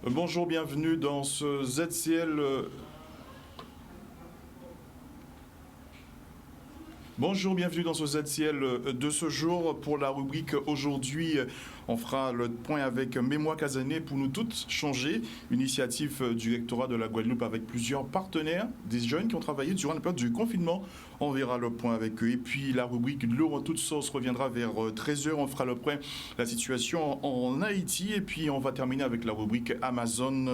Bonjour, bienvenue dans ce ZCL. Bonjour, bienvenue dans ce ZCL de ce jour. Pour la rubrique aujourd'hui, on fera le point avec Mémoire Casané pour nous toutes changer. Initiative du rectorat de la Guadeloupe avec plusieurs partenaires, des jeunes qui ont travaillé durant la période du confinement. On verra le point avec eux. Et puis la rubrique de l'eau en toute sauce reviendra vers 13h. On fera le point la situation en Haïti. Et puis on va terminer avec la rubrique Amazon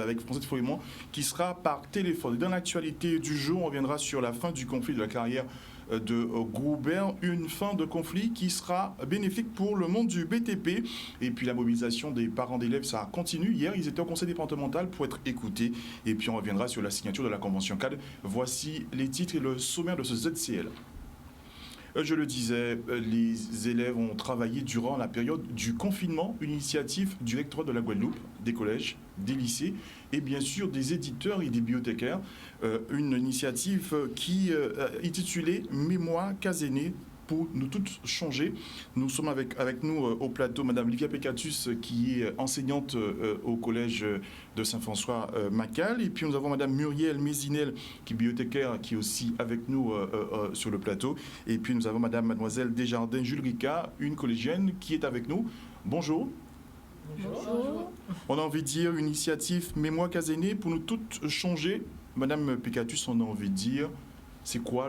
avec François Fouriment qui sera par téléphone. Dans l'actualité du jour, on reviendra sur la fin du conflit de la carrière de Goubert, une fin de conflit qui sera bénéfique pour le monde du BTP. Et puis la mobilisation des parents d'élèves, ça continue. Hier, ils étaient au conseil départemental pour être écoutés. Et puis on reviendra sur la signature de la convention cadre. Voici les titres et le sommaire de ce ZCL. Je le disais, les élèves ont travaillé durant la période du confinement, une initiative du rectorat de la Guadeloupe, des collèges, des lycées et bien sûr des éditeurs et des bibliothécaires. Une initiative qui est intitulée Mémoire Casané pour nous toutes changer. Nous sommes avec nous au plateau Madame Livia Pekatus qui est enseignante au collège de Saint-François Macal, et puis nous avons Madame Muriel Mézinel qui est bibliothécaire qui est aussi avec nous sur le plateau, et puis nous avons Mademoiselle Desjardins Julrica, une collégienne qui est avec nous. Bonjour. Bonjour. On a envie de dire une initiative Mémoire Casané pour nous toutes changer. Madame Pekatus, on a envie de dire c'est quoi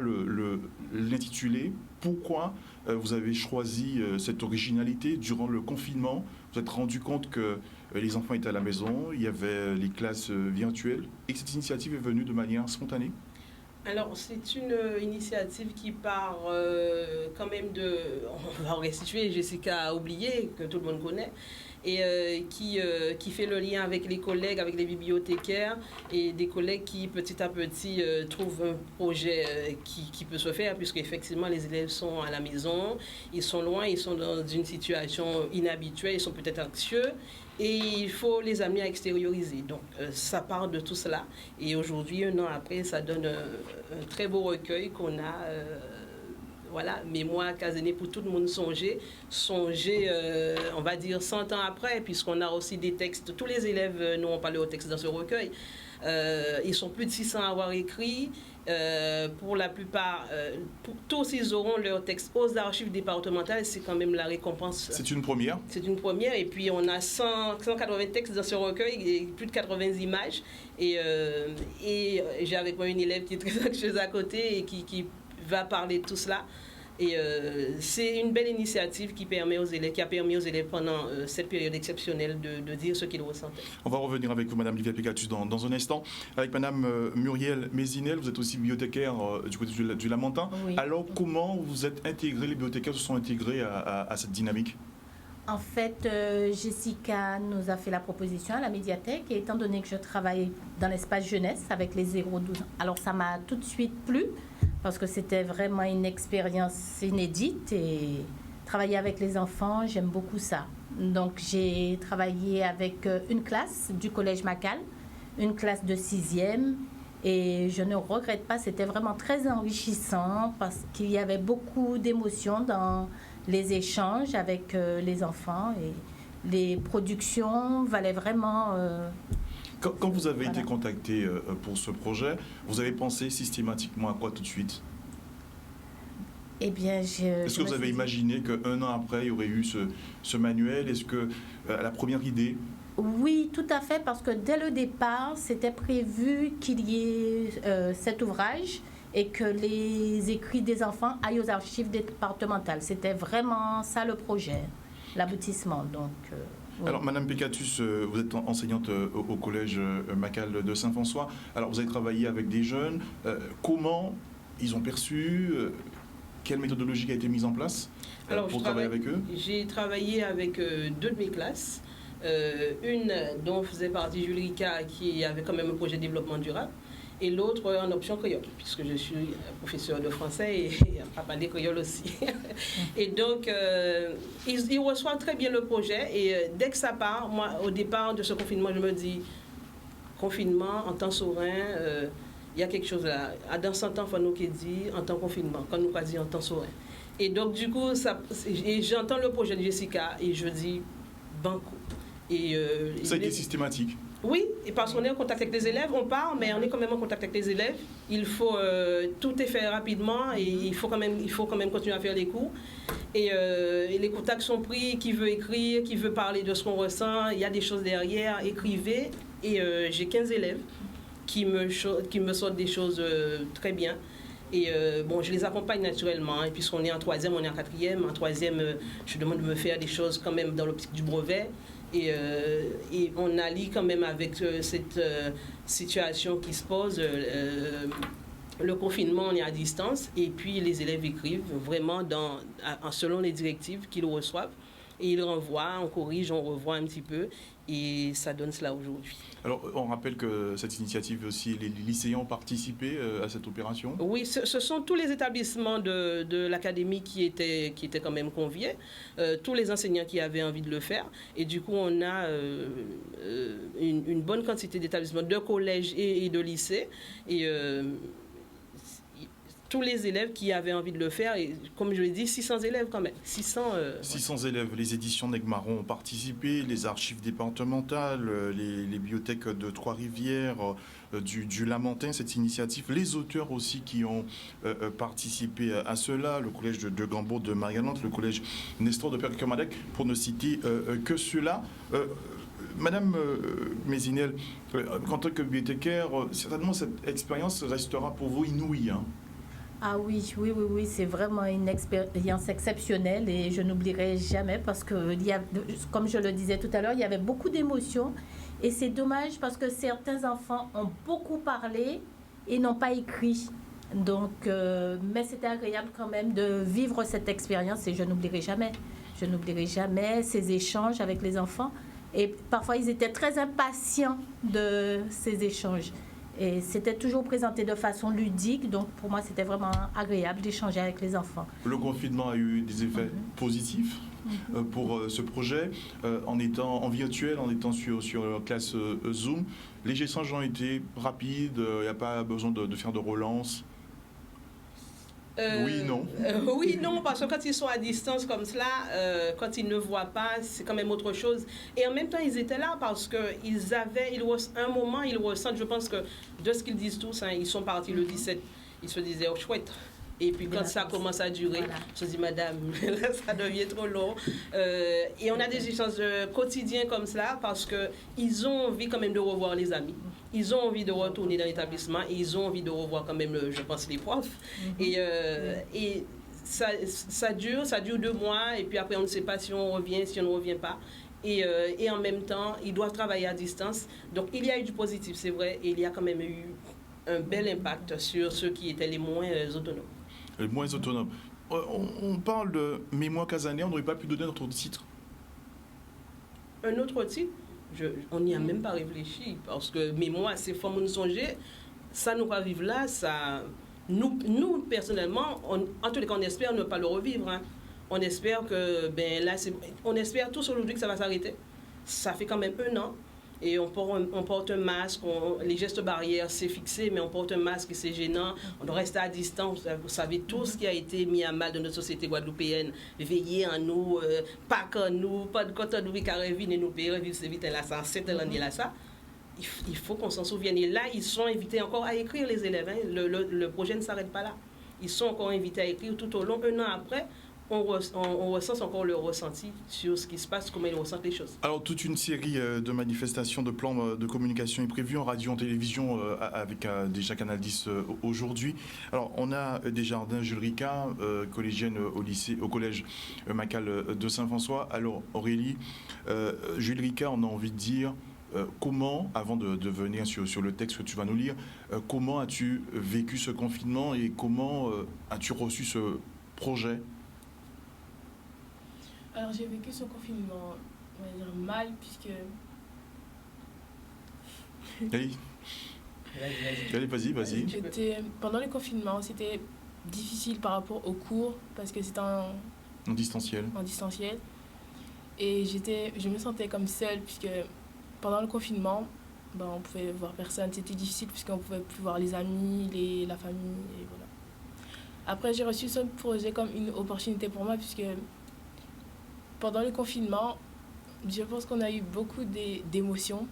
l'intitulé? Pourquoi vous avez choisi cette originalité durant le confinement? Vous êtes rendu compte que les enfants étaient à la maison, il y avait les classes virtuelles et que cette initiative est venue de manière spontanée? Alors, c'est une initiative qui part quand même de... On va restituer, Jessica a oublié, que tout le monde connaît, et qui fait le lien avec les collègues, avec les bibliothécaires, et des collègues qui, petit à petit, trouvent un projet qui peut se faire, puisque effectivement les élèves sont à la maison, ils sont loin, ils sont dans une situation inhabituelle, ils sont peut-être anxieux, et il faut les amener à extérioriser. Donc, ça part de tout cela. Et aujourd'hui, un an après, ça donne un très beau recueil qu'on a... Voilà, Mémoire Casané pour tout le monde songer, on va dire 100 ans après, puisqu'on a aussi des textes. Tous les élèves nous ont parlé au texte dans ce recueil. Ils sont plus de 600 à avoir écrit. Pour la plupart, tous ils auront leur texte aux archives départementales. C'est quand même la récompense. C'est une première. C'est une première. Et puis on a 180 textes dans ce recueil et plus de 80 images. Et j'ai avec moi une élève qui est très anxieuse à côté et qui va parler de tout cela. Et c'est une belle initiative qui a permis aux élèves pendant cette période exceptionnelle de dire ce qu'ils ressentaient. On va revenir avec vous, Madame Livia Pekatus, dans un instant. Avec Madame Muriel Mézinel, vous êtes aussi bibliothécaire du côté du Lamentin. Oui. Alors, comment vous êtes intégrés, les bibliothécaires se sont intégrés à cette dynamique? En fait, Jessica nous a fait la proposition à la médiathèque, et étant donné que je travaille dans l'espace jeunesse avec les 0-12 ans, alors ça m'a tout de suite plu, parce que c'était vraiment une expérience inédite, et travailler avec les enfants, j'aime beaucoup ça. Donc j'ai travaillé avec une classe du collège Macal, une classe de 6e, et je ne regrette pas, c'était vraiment très enrichissant parce qu'il y avait beaucoup d'émotions dans les échanges avec les enfants, et les productions valaient vraiment... Quand vous avez été contacté pour ce projet, vous avez pensé systématiquement à quoi tout de suite? Eh bien, est-ce que vous avez imaginé qu'un an après, il y aurait eu ce manuel? Est-ce que la première idée... Oui, tout à fait, parce que dès le départ, c'était prévu qu'il y ait cet ouvrage et que les écrits des enfants aillent aux archives départementales. C'était vraiment ça le projet, l'aboutissement. Donc, oui. Alors, Madame Pekatus, vous êtes enseignante au collège Macal de Saint-François. Alors, vous avez travaillé avec des jeunes. Comment ils ont perçu quelle méthodologie a été mise en place pour travailler avec eux? J'ai travaillé avec deux de mes classes. Une dont faisait partie Julrica, qui avait quand même un projet de développement durable, et l'autre en option créole, puisque je suis professeur de français et à parler créole aussi. Et donc, ils reçoivent très bien le projet, et dès que ça part, moi, au départ de ce confinement, je me dis, confinement en temps serein, il y a quelque chose là. Dans 100 ans, il faut nous qui dit en temps confinement, quand nous pas dit en temps souverain. Et donc, du coup, et j'entends le projet de Jessica et je dis banco. Ça a été systématique. Oui, et parce qu'on est en contact avec les élèves, on part, mais on est quand même en contact avec les élèves. Il faut, tout est fait rapidement et il faut quand même continuer à faire les cours. Et les contacts sont pris, qui veut écrire, qui veut parler de ce qu'on ressent, il y a des choses derrière, écrivez. Et j'ai 15 élèves qui me sortent des choses très bien. Et bon, je les accompagne naturellement. Et puisqu'on est en troisième, on est en quatrième. En troisième, je demande de me faire des choses quand même dans l'optique du brevet. Et on allie quand même avec cette situation qui se pose. Le confinement, on est à distance. Et puis, les élèves écrivent vraiment selon les directives qu'ils reçoivent. Et ils renvoient, on corrige, on revoit un petit peu. Et ça donne cela aujourd'hui. Alors, on rappelle que cette initiative aussi, les lycéens ont participé à cette opération? Oui, ce sont tous les établissements de l'académie qui étaient quand même conviés, tous les enseignants qui avaient envie de le faire. Et du coup, on a une bonne quantité d'établissements, de collèges et de lycées. Et tous les élèves qui avaient envie de le faire, et comme je l'ai dit, 600 élèves quand même. 600 élèves. Les éditions Negmaron ont participé, les archives départementales, les bibliothèques de Trois-Rivières, du Lamentin, cette initiative, les auteurs aussi qui ont participé à cela, le collège de Gambo de Marie-Galante, le collège Nestor de Père-Kermadec, pour ne citer que cela. Madame Mézinel, en tant que bibliothécaire, certainement cette expérience restera pour vous inouïe, hein? Ah oui, c'est vraiment une expérience exceptionnelle et je n'oublierai jamais parce que, comme je le disais tout à l'heure, il y avait beaucoup d'émotions et c'est dommage parce que certains enfants ont beaucoup parlé et n'ont pas écrit. Donc, mais c'était agréable quand même de vivre cette expérience et je n'oublierai jamais. Je n'oublierai jamais ces échanges avec les enfants et parfois ils étaient très impatients de ces échanges. Et c'était toujours présenté de façon ludique, donc pour moi c'était vraiment agréable d'échanger avec les enfants. Le confinement a eu des effets positifs pour ce projet, en étant en virtuel, en étant sur classe Zoom. Les échanges ont été rapides, il n'y a pas besoin de faire de relance. Oui, non. Oui, non, parce que quand ils sont à distance comme cela, quand ils ne voient pas, c'est quand même autre chose. Et en même temps, ils étaient là parce un moment, ils ressentent, je pense que de ce qu'ils disent tous, hein, ils sont partis le 17, ils se disaient, oh chouette. Et puis quand ça commence à durer, voilà. Je dis, madame, là, ça devient trop long. Et on a des échanges quotidiens comme cela parce qu'ils ont envie quand même de revoir les amis. Ils ont envie de retourner dans l'établissement et ils ont envie de revoir quand même, je pense, les profs. Et ça dure 2 mois et puis après on ne sait pas si on revient, si on ne revient pas. Et en même temps, ils doivent travailler à distance. Donc il y a eu du positif, c'est vrai, et il y a quand même eu un bel impact sur ceux qui étaient les moins autonomes. Les moins autonomes. On parle de Mémoire Casanet, on n'aurait pas pu donner notre titre? Un autre titre? On n'y a même pas réfléchi, parce que mémoire, c'est forme de songer, ça nous va vivre là, ça, nous personnellement, en tous les cas, on espère ne pas le revivre. Hein. On espère que, on espère tous aujourd'hui que ça va s'arrêter. Ça fait quand même 1 an. Et on porte un masque, les gestes barrières, c'est fixé, mais on porte un masque et c'est gênant. On doit rester à distance. Vous savez, tout ce qui a été mis à mal dans notre société guadeloupéenne, veiller en nous, pas qu'en nous, pas de côté de nous, et nous payer, vivre ce vite là, ça, c'est l'année là, ça. Il faut qu'on s'en souvienne. Et là, ils sont invités encore à écrire, les élèves. Hein. Le projet ne s'arrête pas là. Ils sont encore invités à écrire tout au long. 1 an après, on ressent encore le ressenti sur ce qui se passe, comment ils ressentent les choses. Alors, toute une série de manifestations, de plans de communication est prévue en radio, en télévision, avec déjà Canal 10 aujourd'hui. Alors, on a Desjardins Jules Ricard, collégienne au collège Macal de Saint-François. Alors, Aurélie, Jules Ricard, on a envie de dire, comment, avant de venir sur le texte que tu vas nous lire, comment as-tu vécu ce confinement et comment as-tu reçu ce projet? Alors j'ai vécu ce confinement, on va dire mal, puisque... Allez, vas-y. Pendant le confinement, c'était difficile par rapport aux cours, parce que c'était en distanciel. Et je me sentais comme seule, puisque pendant le confinement, on pouvait voir personne. C'était difficile puisqu'on ne pouvait plus voir les amis, la famille, et voilà. Après, j'ai reçu ce projet comme une opportunité pour moi puisque pendant le confinement, je pense qu'on a eu beaucoup d'émotions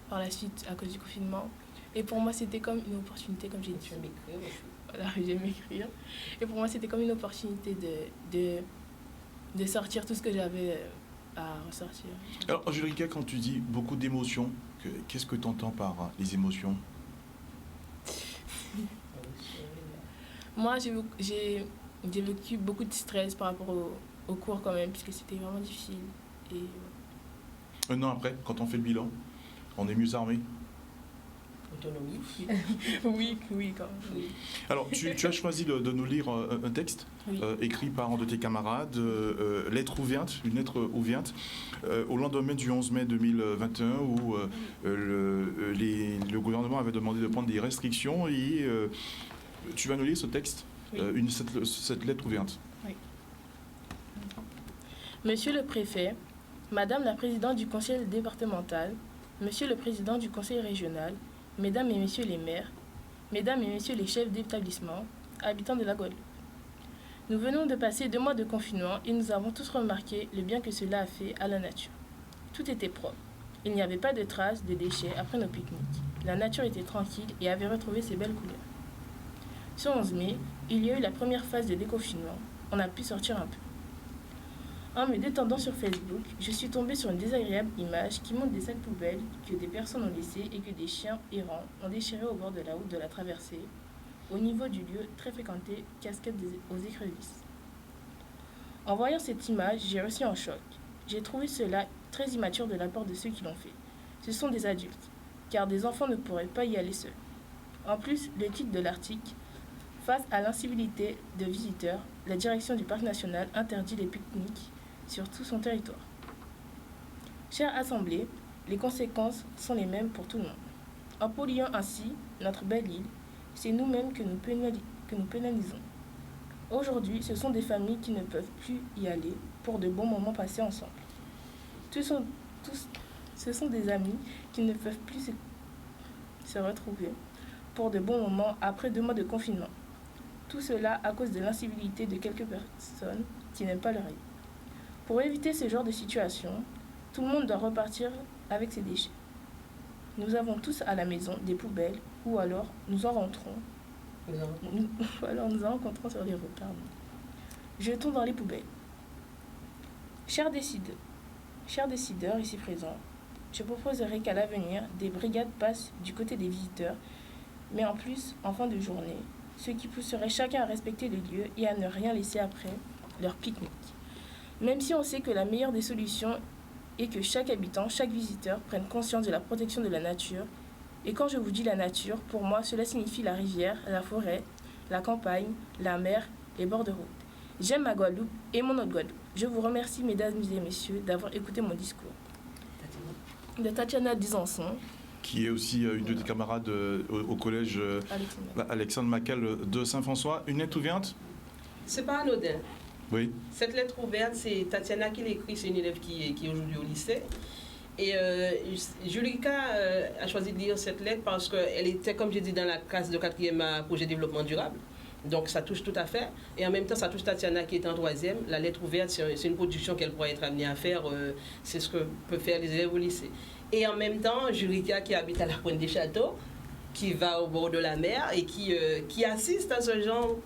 par la suite à cause du confinement. Et pour moi, c'était comme une opportunité, comme j'ai dit. Tu vas m'écrire aussi. Voilà, j'aime écrire. Et pour moi, c'était comme une opportunité de sortir tout ce que j'avais à ressortir. Alors, Angélica, quand tu dis beaucoup d'émotions, qu'est-ce que tu entends par les émotions? Moi, j'ai vécu beaucoup de stress par rapport au cours quand même, puisque c'était vraiment difficile. Et... Un an après, quand on fait le bilan, on est mieux armé? Autonomie. Oui, quand même. Oui. Alors, tu as choisi de nous lire un texte Oui. écrit par un de tes camarades, lettre ouverte, une lettre ouverte, au lendemain du 11 mai 2021, où le gouvernement avait demandé de prendre des restrictions, et tu vas nous lire ce texte, Oui. cette lettre ouverte. Oui. Monsieur le préfet, Madame la présidente du conseil départemental, Monsieur le président du conseil régional, Mesdames et Messieurs les maires, Mesdames et Messieurs les chefs d'établissement, habitants de la Guadeloupe. Nous venons de passer 2 mois de confinement et nous avons tous remarqué le bien que cela a fait à la nature. Tout était propre. Il n'y avait pas de traces de déchets après nos pique-niques. La nature était tranquille et avait retrouvé ses belles couleurs. Ce 11 mai, il y a eu la première phase de déconfinement. On a pu sortir un peu. En me détendant sur Facebook, je suis tombée sur une désagréable image qui montre des sacs poubelles que des personnes ont laissés et que des chiens errants ont déchirés au bord de la route de la traversée, au niveau du lieu très fréquenté Cascade aux Écrevisses. En voyant cette image, j'ai reçu un choc. J'ai trouvé cela très immature de la part de ceux qui l'ont fait. Ce sont des adultes, car des enfants ne pourraient pas y aller seuls. En plus, le titre de l'article, face à l'incivilité de visiteurs, la direction du parc national interdit les pique-niques sur tout son territoire. Chère Assemblée, les conséquences sont les mêmes pour tout le monde. En polluant ainsi notre belle île, c'est nous-mêmes que nous pénalisons. Aujourd'hui, ce sont des familles qui ne peuvent plus y aller pour de bons moments passés ensemble. Ce sont des amis qui ne peuvent plus se retrouver pour de bons moments après 2 mois de confinement. Tout cela à cause de l'incivilité de quelques personnes qui n'aiment pas leur île. Pour éviter ce genre de situation, tout le monde doit repartir avec ses déchets. Nous avons tous à la maison des poubelles ou alors nous en rencontrons sur les routes. Jetons dans les poubelles. Chers décideurs ici présents, je proposerai qu'à l'avenir, des brigades passent du côté des visiteurs, mais en plus, en fin de journée, ce qui pousserait chacun à respecter les lieux et à ne rien laisser après leur pique-nique. Même si on sait que la meilleure des solutions est que chaque habitant, chaque visiteur prenne conscience de la protection de la nature. Et quand je vous dis la nature, pour moi, cela signifie la rivière, la forêt, la campagne, la mer, les bords de route. J'aime ma Guadeloupe et mon autre Guadeloupe. Je vous remercie, mesdames et messieurs, d'avoir écouté mon discours. De Tatiana Dizanson, Qui est aussi une de tes camarades au collège Alexandre Macal de Saint-François. Une lettre ouverte? C'est pas anodin. Oui. Cette lettre ouverte, c'est Tatiana qui l'écrit, c'est une élève qui est aujourd'hui au lycée. Et Julika a choisi de lire cette lettre parce qu'elle était, comme j'ai dit, dans la classe de 4e à projet développement durable. Donc ça touche tout à fait. Et en même temps, ça touche Tatiana qui est en 3e. La lettre ouverte, c'est une production qu'elle pourrait être amenée à faire. C'est ce que peuvent faire les élèves au lycée. Et en même temps, Julika qui habite à la Pointe des Châteaux, qui va au bord de la mer et qui assiste à ce genre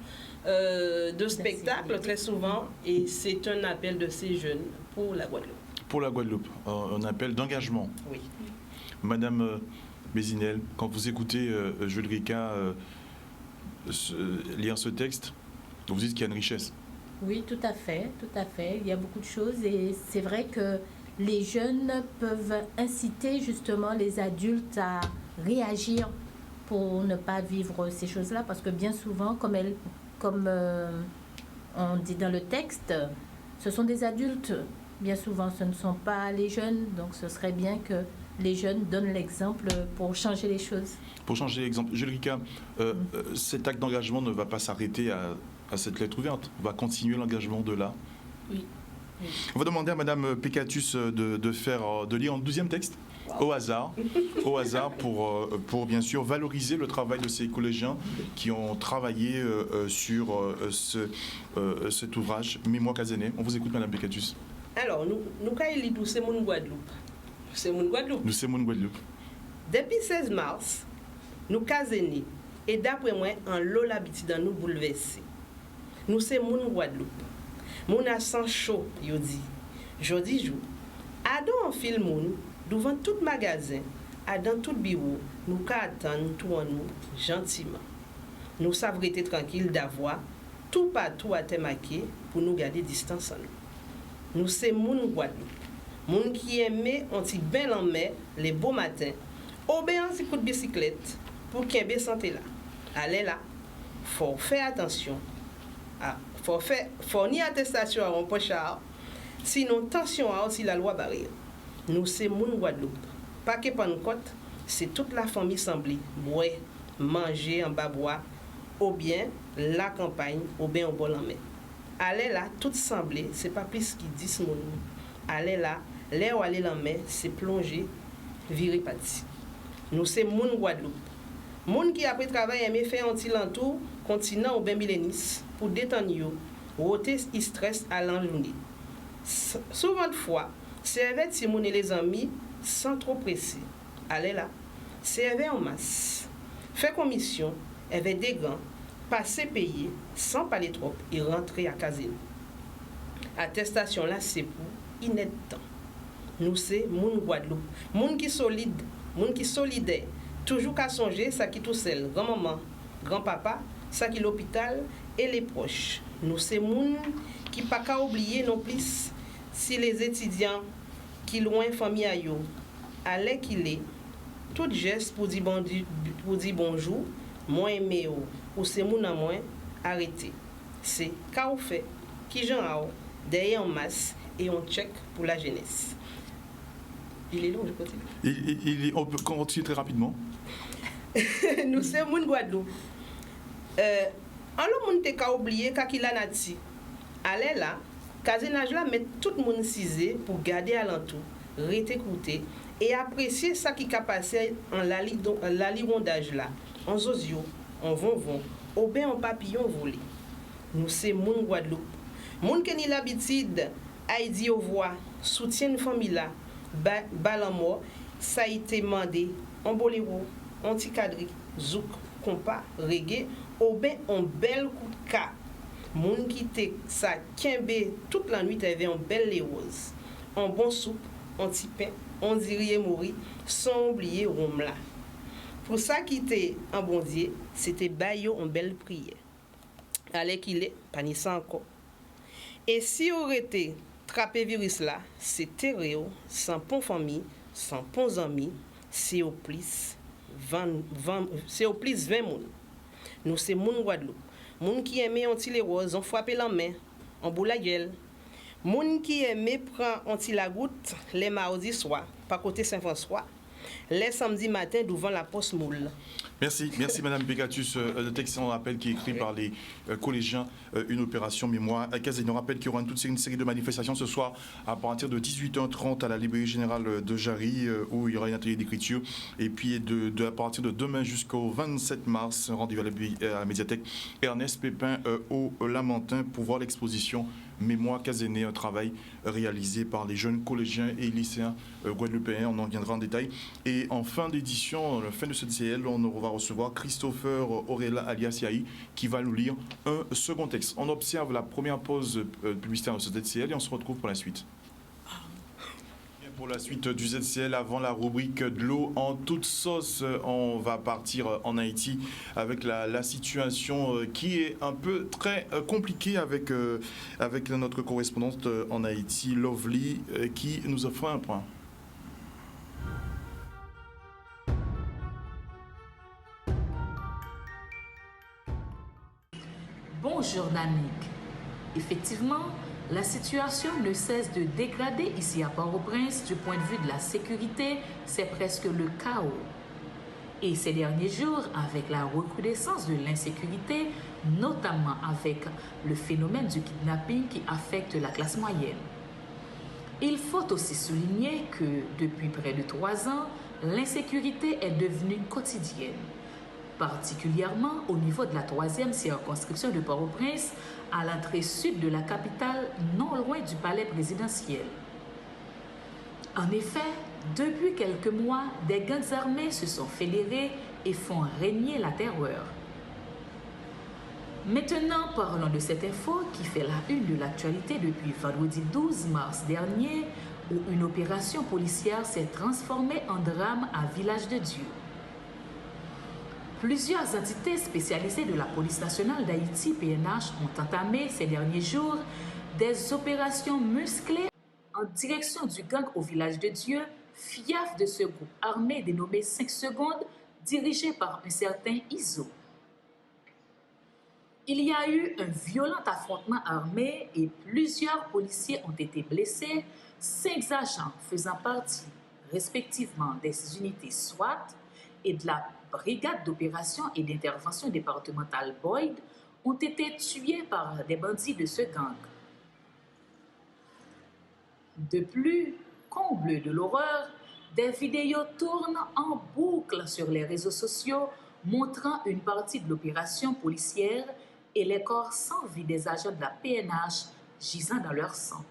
de spectacle très souvent, et c'est un appel de ces jeunes pour la Guadeloupe. Pour la Guadeloupe, un appel d'engagement. Oui. Madame Bézinel, quand vous écoutez Jules Ricard lire ce texte, vous dites qu'il y a une richesse. Oui, tout à fait, tout à fait. Il y a beaucoup de choses et c'est vrai que les jeunes peuvent inciter justement les adultes à réagir pour ne pas vivre ces choses-là, parce que bien souvent, comme on dit dans le texte, ce sont des adultes. Bien souvent, ce ne sont pas les jeunes. Donc, ce serait bien que les jeunes donnent l'exemple pour changer les choses. Pour changer l'exemple. Jules Ricard, cet acte d'engagement ne va pas s'arrêter à cette lettre ouverte. On va continuer l'engagement de là. Oui. On va demander à Madame Pécatus de lire un 12e texte. au hasard pour bien sûr valoriser le travail de ces collégiens qui ont travaillé sur cet ouvrage Mémoire Kazené. On vous écoute, Madame Pekatus. Alors, nous sommes tous mon Guadeloupe. C'est mon Guadeloupe. Nous sommes mon Guadeloupe. Depuis 16 mars, nous Kazené et d'après moi, en l'eau l'habitude dans nous bouleverser. Nous sommes mon Guadeloupe. Mon a sang chaud, yo dit. Jodi jou. Adon en fil moun, devant tout magasin, dans tout bureau, nous ka attendre tout en nous gentiment. Nous savons rester tranquille d'avoir tout partout à témaquer pour nous garder distance en nous. Nous c'est moun Guadeloupe. Moun qui aimait un petit bain en mer les beaux matins, ou bien un petit coup de bicyclette pour qu'il y ait santé là. Allez là, faut faire attention. Faut ni attestation à un pochard, sinon tension à aussi la loi barrière. Nous c'est moun Guadeloupe. Pas que Pancote, c'est toute la famille semblée, boire, manger en bas bois, ou bien la campagne, ou bien au bol en mer. Allez là, tout semblé, c'est pas plus qui 10 moun. Allez là, l'air où aller en mer, c'est plonger, virer parti. Nous c'est moun Guadeloupe. Moun qui après travail aimé faire un petit lentour, continent ou bien millénis, pour détendre yo, ôter stress à l'enjournée. Souvent de fois, servez si moun et les amis sans trop presser. Allez là, servez en masse. Fait commission, avec des gants, passer payer sans parler trop et rentrer à Kazené. Attestation là, c'est pour inédit temps. Nous c'est moun Guadeloupe, moun qui solide, moun qui solidaire, toujours qu'à songer ça qui tout seul, grand-maman, grand-papa, ça qui l'hôpital et les proches. Nous c'est moun qui pas qu'à oublier non plus si les étudiants qui loin famille à yo, allait qu'il est, tout geste pour dire bonjour, moins aimé ou c'est moun à moins arrêté. C'est qu'à ou fait, qui j'en a derrière en masse et on check pour la jeunesse. Il est long, je continue. On peut continuer très rapidement. Nous sommes moun Guadeloupe. En le monde t'es oublié qu'il a nati. Allez là, Kazenage là met tout le monde cisé pour garder alentour, réécouter et apprécier ça qui a passé en l'alirondage là, en zozio, en vonvon, ou bien en papillon volé. Nous c'est moun Guadeloupe. Moun qui ni l'habitude à dire au voix, soutien une famille là, balamor, ça a été mandé en boléro, en ticadri, zouk, compas, reggae, ou bien en bel coup de cas. Moun qui te ça kembe toute la nuit avait en belle les roses, en bon soupe, en petit pain, on dirait mourir, sans oublier rhum là. Pour ça qui était en bon Dieu, c'était bayo en belle prière. Allez qu'il est, pas ni ça encore. Et si aurait été trappé virus là, c'est terréo, sans pont famille, sans pont amis, c'est au plus 20 moun. Nous c'est moun Guadeloupe. Moun qui aimait anti les roses, on frappé la main, on boule la gueule. Moun qui aimait prend anti la goutte les mardis soir, pas côté Saint-François, les samedis matin devant la poste moule. Merci Madame Pekatus. Le texte on rappelle qui est écrit par les collégiens, une opération mémoire. Kazené, on rappelle qu'il y aura toute une série de manifestations ce soir à partir de 18h30 à la librairie générale de Jarry où il y aura un atelier d'écriture et puis à partir de demain jusqu'au 27 mars, rendez-vous à la médiathèque Ernest Pépin au Lamentin pour voir l'exposition Mémoire Kazené, un travail réalisé par les jeunes collégiens et lycéens guadeloupéens. On en viendra en détail. Et en fin d'édition, fin de cette CL, on va recevoir Christopher Orella alias Yahi qui va nous lire un second texte. On observe la première pause publicitaire de ce ZCL et on se retrouve pour la suite. Pour la suite du ZCL, avant la rubrique de l'eau en toute sauce, on va partir en Haïti avec la situation qui est un peu très compliquée avec notre correspondante en Haïti, Lovely, qui nous a fait un point. Bonjour Danick. Effectivement, la situation ne cesse de dégrader ici à Port-au-Prince. Du point de vue de la sécurité, c'est presque le chaos. Et ces derniers jours, avec la recrudescence de l'insécurité, notamment avec le phénomène du kidnapping qui affecte la classe moyenne. Il faut aussi souligner que depuis près de 3 ans, l'insécurité est devenue quotidienne, particulièrement au niveau de la 3e circonscription de Port-au-Prince, à l'entrée sud de la capitale, non loin du palais présidentiel. En effet, depuis quelques mois, des gangs armés se sont fédérés et font régner la terreur. Maintenant, parlons de cette info qui fait la une de l'actualité depuis vendredi 12 mars dernier, où une opération policière s'est transformée en drame à Village-de-Dieu. Plusieurs entités spécialisées de la Police nationale d'Haïti, PNH, ont entamé ces derniers jours des opérations musclées en direction du gang au Village-de-Dieu, fief de ce groupe armé dénommé 5 secondes, dirigé par un certain Iso. Il y a eu un violent affrontement armé et plusieurs policiers ont été blessés, 5 agents faisant partie respectivement des unités SWAT et de la brigade d'opération et d'intervention départementale Boyd ont été tués par des bandits de ce gang. De plus, comble de l'horreur, des vidéos tournent en boucle sur les réseaux sociaux montrant une partie de l'opération policière et les corps sans vie des agents de la PNH gisant dans leur sang.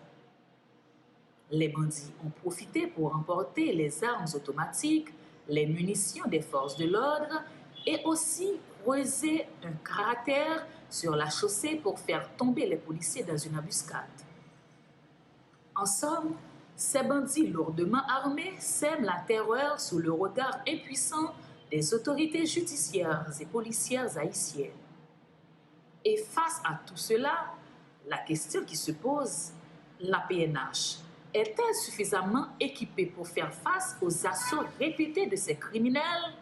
Les bandits ont profité pour emporter les armes automatiques, les munitions des forces de l'ordre et aussi creuser un cratère sur la chaussée pour faire tomber les policiers dans une embuscade. En somme, ces bandits lourdement armés sèment la terreur sous le regard impuissant des autorités judiciaires et policières haïtiennes. Et face à tout cela, la question qui se pose, la PNH est-elle suffisamment équipée pour faire face aux assauts répétés de ces criminels?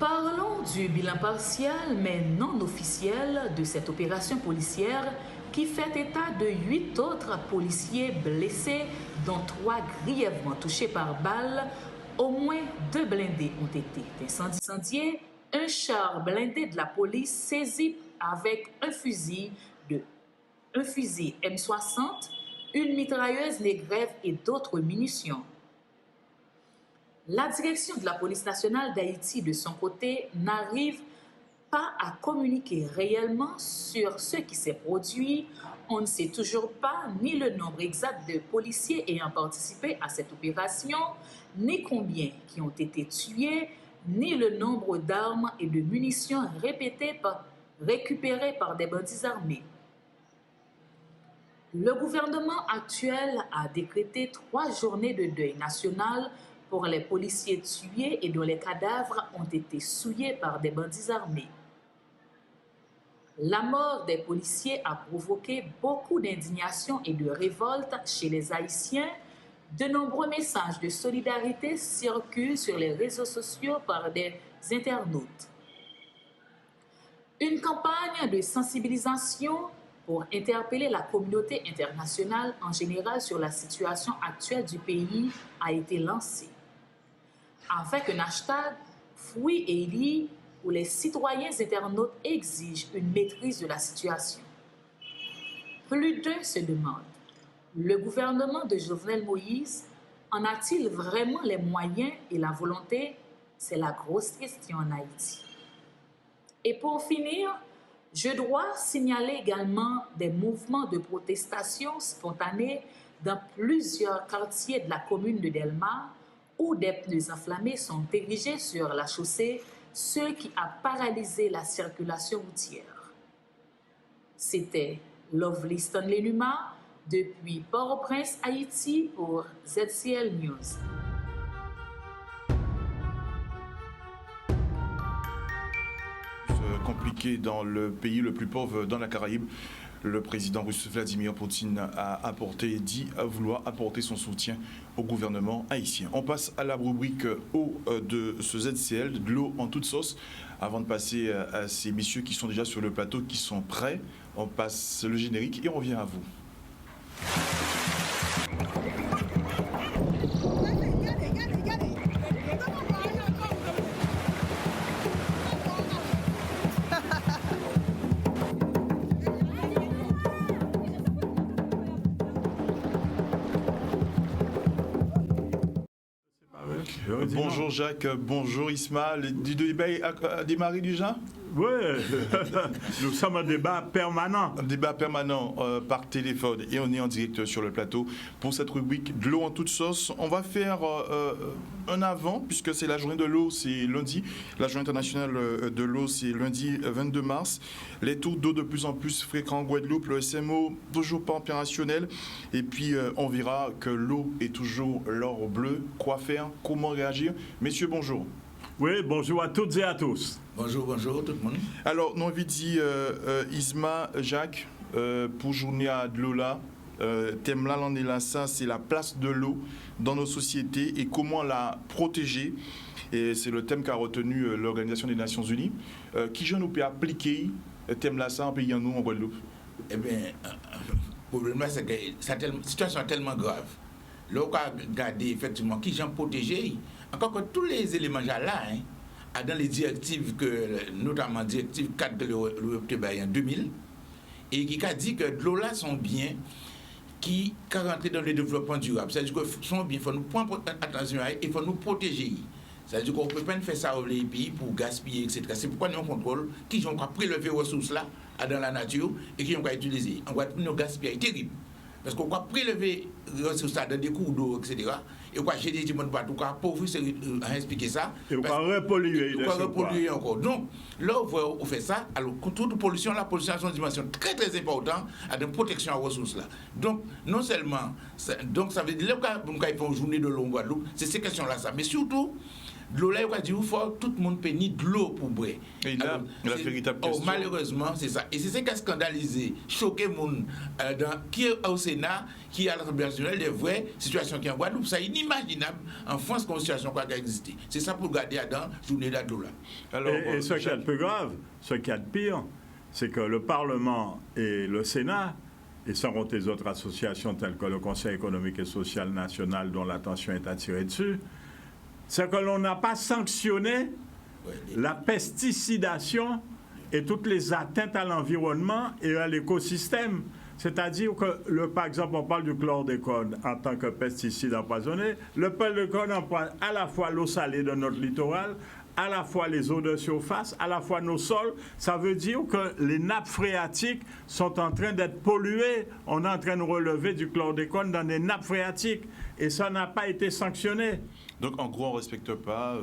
Parlons du bilan partiel mais non officiel de cette opération policière qui fait état de 8 autres policiers blessés, dont 3 grièvement touchés par balle. Au moins 2 blindés ont été incendiés, un char blindé de la police saisi avec un fusil M60, une mitrailleuse Negev et d'autres munitions. La direction de la Police nationale d'Haïti, de son côté, n'arrive pas à communiquer réellement sur ce qui s'est produit. On ne sait toujours pas ni le nombre exact de policiers ayant participé à cette opération, ni combien qui ont été tués, ni le nombre d'armes et de munitions récupérées par des bandits armés. Le gouvernement actuel a décrété 3 journées de deuil national pour les policiers tués et dont les cadavres ont été souillés par des bandits armés. La mort des policiers a provoqué beaucoup d'indignation et de révolte chez les Haïtiens. De nombreux messages de solidarité circulent sur les réseaux sociaux par des internautes. Une campagne de sensibilisation pour interpeller la communauté internationale en général sur la situation actuelle du pays a été lancée. Avec un hashtag Free Haiti où les citoyens internautes exigent une maîtrise de la situation. Plus d'un se demande, le gouvernement de Jovenel Moïse en a-t-il vraiment les moyens et la volonté? C'est la grosse question en Haïti. Et pour finir, je dois signaler également des mouvements de protestation spontanés dans plusieurs quartiers de la commune de Delma où des pneus enflammés sont érigés sur la chaussée, ce qui a paralysé la circulation routière. C'était Lovely Stanley Numa depuis Port-au-Prince, Haïti pour ZCL News. Compliqué dans le pays le plus pauvre dans la Caraïbe. Le président russe Vladimir Poutine a dit vouloir apporter son soutien au gouvernement haïtien. On passe à la rubrique eau de ce ZCL, de l'eau en toute sauce. Avant de passer à ces messieurs qui sont déjà sur le plateau, qui sont prêts, on passe le générique et on revient à vous. Bonjour Jacques, bonjour Isma. Le débat a démarré déjà? Oui, nous sommes en débat permanent. Un débat permanent par téléphone et on est en direct sur le plateau pour cette rubrique de l'eau en toute sauce. On va faire un avant puisque c'est la journée de l'eau, c'est lundi. La journée internationale de l'eau, c'est lundi 22 mars. Les tours d'eau de plus en plus fréquents en Guadeloupe, le SMO toujours pas opérationnel. Et puis on verra que l'eau est toujours l'or bleu. Quoi faire? Comment réagir? Messieurs, bonjour. Oui, bonjour à toutes et à tous. Bonjour tout le monde. Alors, nous avons dit Isma, Jacques, pour journée à de l'eau là, thème là, l'année là, ça, c'est la place de l'eau dans nos sociétés et comment la protéger. Et c'est le thème qu'a retenu l'Organisation des Nations Unies. Qui je nous peut appliquer le thème là, ça, en pays en nous, en Guadeloupe? Eh bien, le problème là, c'est que la situation est tellement grave. Là, on a regardé effectivement qui j'en protéger. Encore que tous les éléments là, dans les directives, notamment directive 4 de l'Europe en 2000, et qui a dit que de l'eau là sont biens qui rentrent dans le développement durable. C'est-à-dire que sont biens, il faut nous prendre attention à eux et il faut nous protéger. C'est-à-dire qu'on ne peut pas faire ça dans les pays pour gaspiller, etc. C'est pourquoi nous contrôlons qui ont prélevé les ressources là dans la nature et qui ont utilisé. On va nous gaspiller, c'est terrible. Parce qu'on va prélever les ressources dans des cours d'eau, etc. Et on va jeter du monde partout, on va pauvre, à expliquer ça. Et on va repolluer. On va repolluer encore. Donc, là, on fait ça. Alors, toute pollution, la pollution a une dimension très, très importante à la protection aux ressources là. Donc, non seulement, donc ça veut dire, là, quand ils font une journée de l'eau en Guadeloupe, c'est ces questions-là, ça. Mais surtout, de l'eau là, il va dire, il faut tout le monde paye de l'eau pour boire. Et là, la véritable question. Malheureusement, c'est ça. Et c'est ce qui a scandalisé, choqué le monde qui est au Sénat, qui est à l'Assemblée nationale, des vraies situations qui sont en Guadeloupe. C'est inimaginable en France qu'une situation qui a existé. C'est ça pour garder dans la journée de l'eau là. Alors, et ce qui est le plus grave, ce qui est le pire, c'est que le Parlement et le Sénat, et sans compter les autres associations telles que le Conseil économique et social national dont l'attention est attirée dessus, c'est que l'on n'a pas sanctionné la pesticidation et toutes les atteintes à l'environnement et à l'écosystème. C'est-à-dire que, par exemple, on parle du chlordécone en tant que pesticide empoisonné. Le chlordécone empoisonne à la fois l'eau salée de notre littoral, à la fois les eaux de surface, à la fois nos sols. Ça veut dire que les nappes phréatiques sont en train d'être polluées. On est en train de relever du chlordécone dans les nappes phréatiques. Et ça n'a pas été sanctionné. Donc, en gros, on ne respecte pas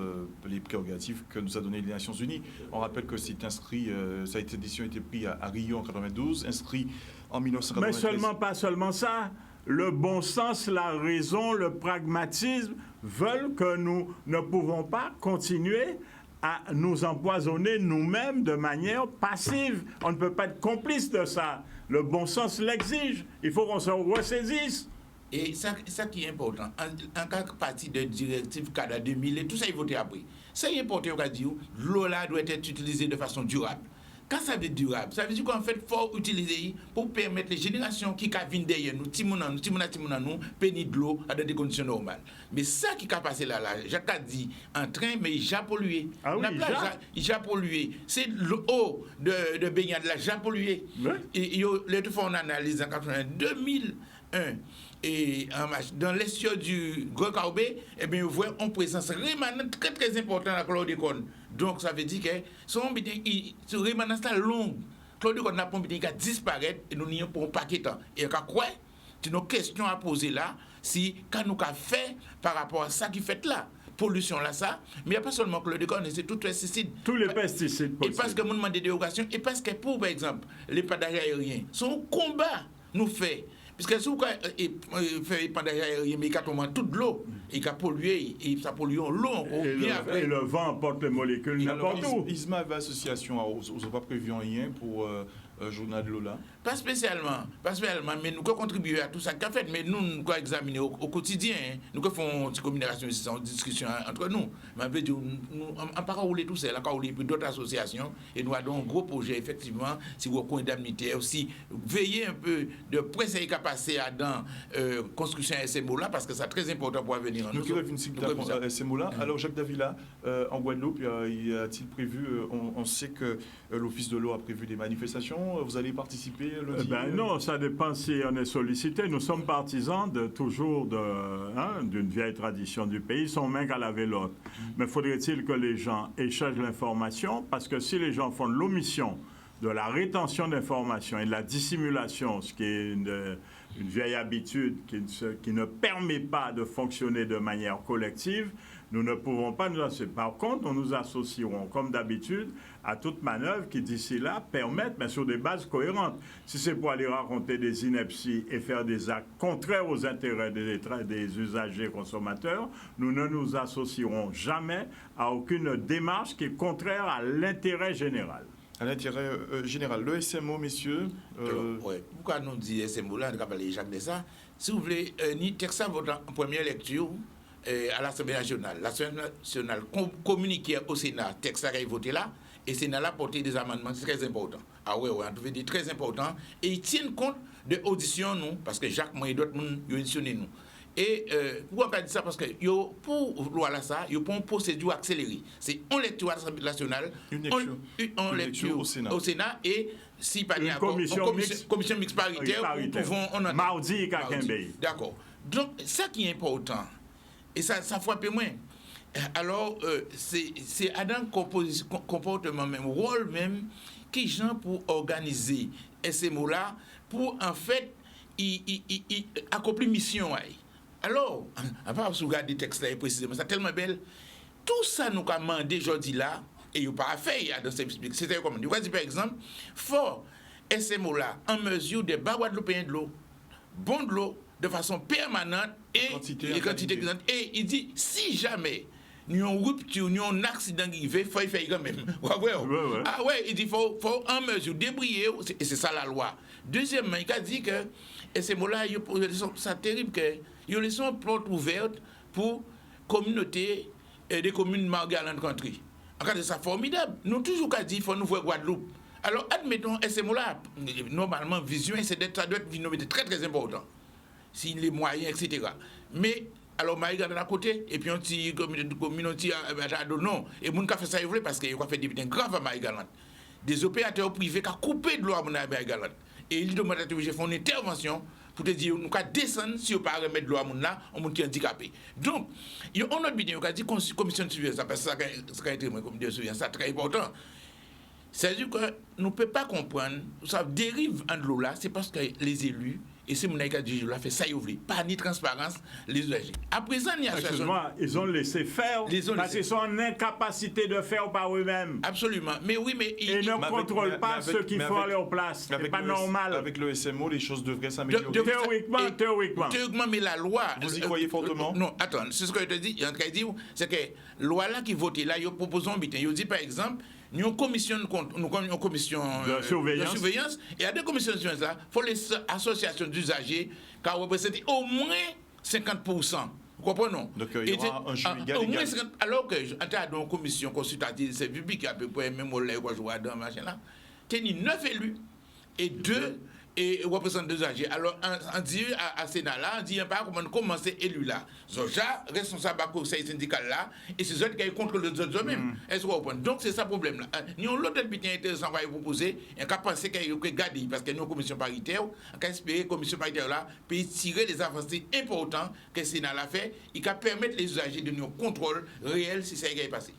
les prérogatives que nous a données les Nations Unies. On rappelle que c'est inscrit, cette décision a été prise à Rio en 92, inscrit en 1993. Mais pas seulement ça. Le bon sens, la raison, le pragmatisme veulent que nous ne pouvons pas continuer à nous empoisonner nous-mêmes de manière passive. On ne peut pas être complice de ça. Le bon sens l'exige. Il faut qu'on se ressaisisse. Et ça qui est important, en cas de partie de directive CADA 2000, et tout ça, il faut après. C'est important, on va dire, l'eau là doit être utilisée de façon durable. Quand ça veut dire durable, ça veut dire qu'en fait, il faut utiliser pour permettre les générations qui viennent derrière nous, nous, pénir de l'eau à des conditions normales. Mais ça qui a passé là, Jacques a dit en train, mais il a pollué. Ah oui, il a pollué. C'est l'eau de baignade là, il a pollué. Oui. Et les deux fois, on analyse en 2001. Et dans l'estuaire du Grand Caubé, eh bien, vous voyez une présence rémanente très très importante à la chlordécone. Donc, ça veut dire que ce rémanence est long. Chlordécone n'a pas qu'à disparaître et nous n'y avons pas un paquet de temps. Et quoi? C'est nos questions à poser là, si quand nous avons fait par rapport à ça qui fait là. Pollution là, ça, mais il n'y a pas seulement chlordécone, c'est tout pesticide. Tous les pesticides possibles. Et parce que nous demandons des dérogations, et parce que pour, par exemple, les padages aériens, son combat nous fait. Puisque si vous faites épandage aérien, mais il a toute de l'eau, il a pollué, et ça pollue l'eau. Et le vent emporte les molécules n'importe où. ISMA avait association, vous n'avez pas prévu rien pour journal de l'eau là? Pas spécialement, mais nous avons contribué à tout ça qu'a fait, mais nous avons examiné au quotidien, nous faisons une communication ici, une discussion entre nous. Mais nous en parlant rouler tout ça, là, rouler d'autres associations, et nous avons un gros projet, effectivement, si vous avez indemnité, aussi veiller un peu de près ce qui a passé dans construction SMO là, parce que c'est très important pour venir. Nous qui revenons sur SMO là. Alors, Jacques Davila, en Guadeloupe, y a-t-il prévu, on sait que l'Office de l'eau a prévu des manifestations mission? Vous allez participer lundi? Non, ça dépend si on est sollicité. Nous sommes partisans d'une vieille tradition du pays, son main qu'à laver l'autre. Mais faudrait-il que les gens échangent l'information? Parce que si les gens font de l'omission, de la rétention d'informations et de la dissimulation, ce qui est une vieille habitude qui ne permet pas de fonctionner de manière collective, nous ne pouvons pas nous associer. Par contre, nous nous associerons, comme d'habitude, à toute manœuvre qui, d'ici là, permette, mais sur des bases cohérentes. Si c'est pour aller raconter des inepties et faire des actes contraires aux intérêts des usagers consommateurs, nous ne nous associerons jamais à aucune démarche qui est contraire à l'intérêt général. À l'intérêt général. Le SMO, messieurs. Ouais. Pourquoi nous dit SMO là, on va parler Jacques de ça. Si vous voulez, ni texte ça vote en première lecture à l'Assemblée nationale. L'Assemblée nationale communiquait au Sénat, texte ça qui a voté là, et le Sénat a porté des amendements très importants. Ah ouais, on trouvé des très importants. Et ils tiennent compte de l'audition, nous, parce que Jacques, moi et d'autres, ils ont auditionné nous. Et pourquoi on pas dit ça? Parce que pour loi là, ça, il y a une procédure accélérée. C'est en lecture à l'Assemblée nationale, en lecture au Sénat, et si pas une commission mixte paritaire, nous pouvons en entendre. Mardi, d'accord. Donc, ça qui est important, et ça frappe moins. Alors, c'est à un comportement même, rôle même, qui gens pour organiser ces mots-là, pour en fait, accomplir mission. Alors, à part si vous regardez des textes là précisément, c'est tellement belle. Tout ça nous a demandé aujourd'hui là, et il n'y a pas fait dans ces publics. C'était comme, vous voyez par exemple, fort ces mots-là en mesure de barois de l'eau, de l'eau, bon de l'eau, de façon permanente et quantité. Et il dit, si jamais nous avons une rupture, nous avons un accident qui fait, il faut y faire quand même. Ouais. Ah ouais, il dit, faut en mesure débriller, et c'est ça la loi. Deuxièmement, il a dit que, et ces mots-là, c'est terrible que, ils laissent une porte ouverte pour communauté et des communes Margaland Country. En cas de ça, formidable. Nous toujours qu'à dire, il faut nous voir Guadeloupe. Alors, admettons, et ces mots-là, normalement, vision, ça doit être très, très important. Si les moyens, etc. Mais, alors, Maïgaland à côté, et puis on dit, communauté, non. Et moun ka fait ça, parce qu'il a fait des bidins graves à Maïgaland. Des opérateurs privés qui ont coupé de l'eau à Maïgaland. Et ils demandent à faire une intervention pour te dire, nous allons descendre si on ne peut pas remettre de l'eau à moun là, on est handicapé. Donc, il y a une autre vidéo qui a dit commission de surveillance, parce que ça a été comme de surveillance, c'est très important. C'est-à-dire que nous ne pouvons pas comprendre, ça dérive en de l'eau là, c'est parce que les élus, et c'est mon qui a dit, je l'ai fait, ça y ouvre, pas ni transparence, les usagers. À présent, il y a excuse-moi, ils ont laissé faire, parce qu'ils sont en incapacité de faire par eux-mêmes. Absolument, mais oui, mais... Ils ne contrôlent pas ceux qui font à leur place, c'est pas normal. Avec le SMO, les choses devraient s'améliorer. Théoriquement, mais la loi... Vous y croyez fortement? Non, attends, c'est ce que je te dis, c'est que la loi là qui vote là, ils proposent un bitin. Ils disent par exemple, nous avons une commission de surveillance, et à des commissions de surveillance là, il faut les associations d'usagers qui représentent au moins 50%. Vous comprenez? Donc il y aura un jeu égal. Au moins 50%, alors que dans une commission consultative, c'est public à peu près, même au lait, quoi, je vois dans machin là, il y a 9 élus et 2 et représente deux âgés. Alors, on dit à Sénat là, on dit pas comment commencer élu là. Zoja, responsable du conseil syndical là, et c'est eux qui contrôlent les autres eux-mêmes. Est-ce que vous comprenez? Donc, c'est ça le problème là. Nous avons l'autre député intéressant qu'on va proposer, et qu'on pense qu'il y a garder, parce que nous avons une commission paritaire, on peut espérer que la commission paritaire là peut tirer les avancées importantes que le Sénat a fait, et qui permettre les usagers de nous contrôle réel si ça est passé.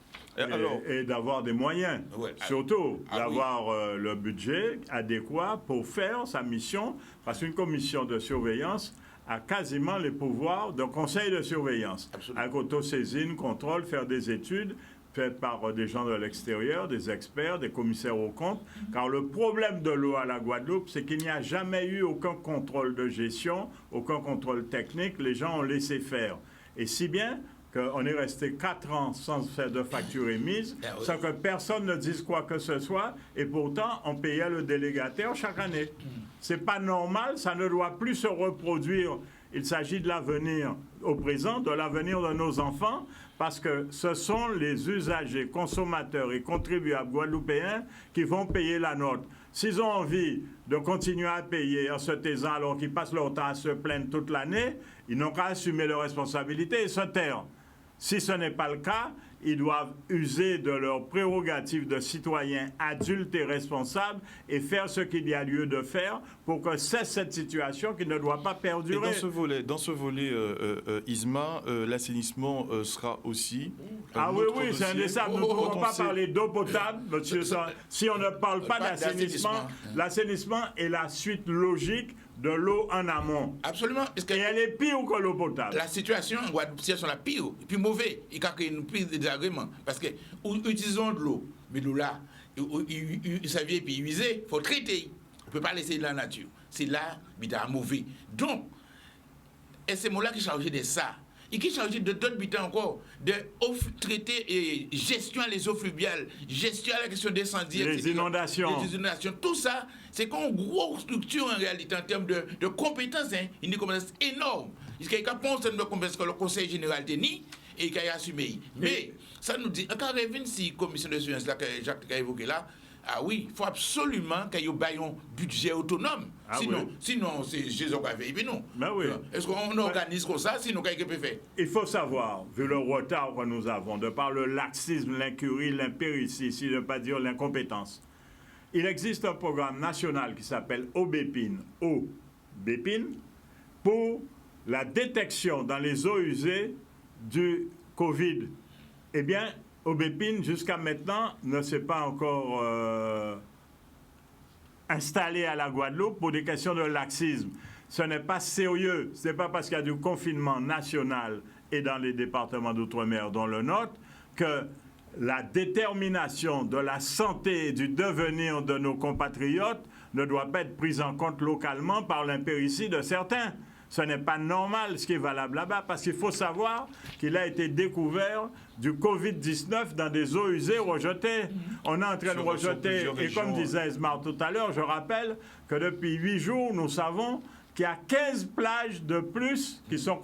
Et d'avoir des moyens, surtout d'avoir le budget adéquat pour faire sa mission, parce qu'une commission de surveillance a quasiment les pouvoirs d'un conseil de surveillance, avec autosaisine, contrôle, faire des études faites par des gens de l'extérieur, des experts, des commissaires aux comptes, car le problème de l'eau à la Guadeloupe, c'est qu'il n'y a jamais eu aucun contrôle de gestion, aucun contrôle technique, les gens ont laissé faire. Et si bien qu'on est resté 4 ans sans faire de facture émise, sans que personne ne dise quoi que ce soit, et pourtant, on payait le délégataire chaque année. C'est pas normal, ça ne doit plus se reproduire. Il s'agit de l'avenir au présent, de l'avenir de nos enfants, parce que ce sont les usagers, consommateurs et contribuables guadeloupéens qui vont payer la note. S'ils ont envie de continuer à payer en se taisant alors qu'ils passent leur temps à se plaindre toute l'année, ils n'ont qu'à assumer leurs responsabilités et se taire. Si ce n'est pas le cas, ils doivent user de leurs prérogatives de citoyens adultes et responsables et faire ce qu'il y a lieu de faire pour que cesse cette situation qui ne doit pas perdurer. Et dans ce volet, Isma, l'assainissement sera aussi... Ah oui, c'est indécent. Nous ne pouvons pas parler d'eau potable, monsieur. Si on ne parle pas d'assainissement, l'assainissement est la suite logique de l'eau en amont. Absolument. Et elle est pire que l'eau potable. La situation en Guadeloupe, c'est la pire, et puis mauvais. Il y a une prise de désagrément. Parce que nous utilisons de l'eau, mais l'eau là, ça vient puis usée, il faut traiter. On ne peut pas laisser dans la nature. C'est là, il est mauvais. Donc, et c'est moi-là qui est chargé de ça. Et qui est chargé de d'autres butins encore, de traiter et gestion les eaux fluviales, gestion la question des incendies, les inondations. Tout ça, c'est qu'on grosse structure en réalité en termes de compétences, une compétence énorme. Il y a une compétence que le Conseil général tenait et qui a assumé. Mais ça nous dit, quand on revient si la commission de surveillance là, que Jacques a évoqué là, ah oui, il faut absolument qu'il y ait un budget autonome. Sinon c'est Jésus qui a fait. Et puis non. Ben oui. Est-ce qu'on organise comme ça, sinon qu'est-ce qu'on peut faire? Il faut savoir, vu le retard que nous avons, de par le laxisme, l'incurie, l'impéritie, si ne pas dire l'incompétence, il existe un programme national qui s'appelle OBEPIN, pour la détection dans les eaux usées du Covid. Eh bien, OBEPIN, jusqu'à maintenant, ne s'est pas encore installé à la Guadeloupe pour des questions de laxisme. Ce n'est pas sérieux. Ce n'est pas parce qu'il y a du confinement national et dans les départements d'outre-mer, dont le nôtre, que la détermination de la santé et du devenir de nos compatriotes ne doit pas être prise en compte localement par l'impéritie de certains. Ce n'est pas normal ce qui est valable là-bas, parce qu'il faut savoir qu'il a été découvert du Covid-19 dans des eaux usées rejetées. On est en train de rejeter, et comme disait Esmar tout à l'heure, je rappelle que depuis 8 jours, nous savons qu'il y a 15 plages de plus qui sont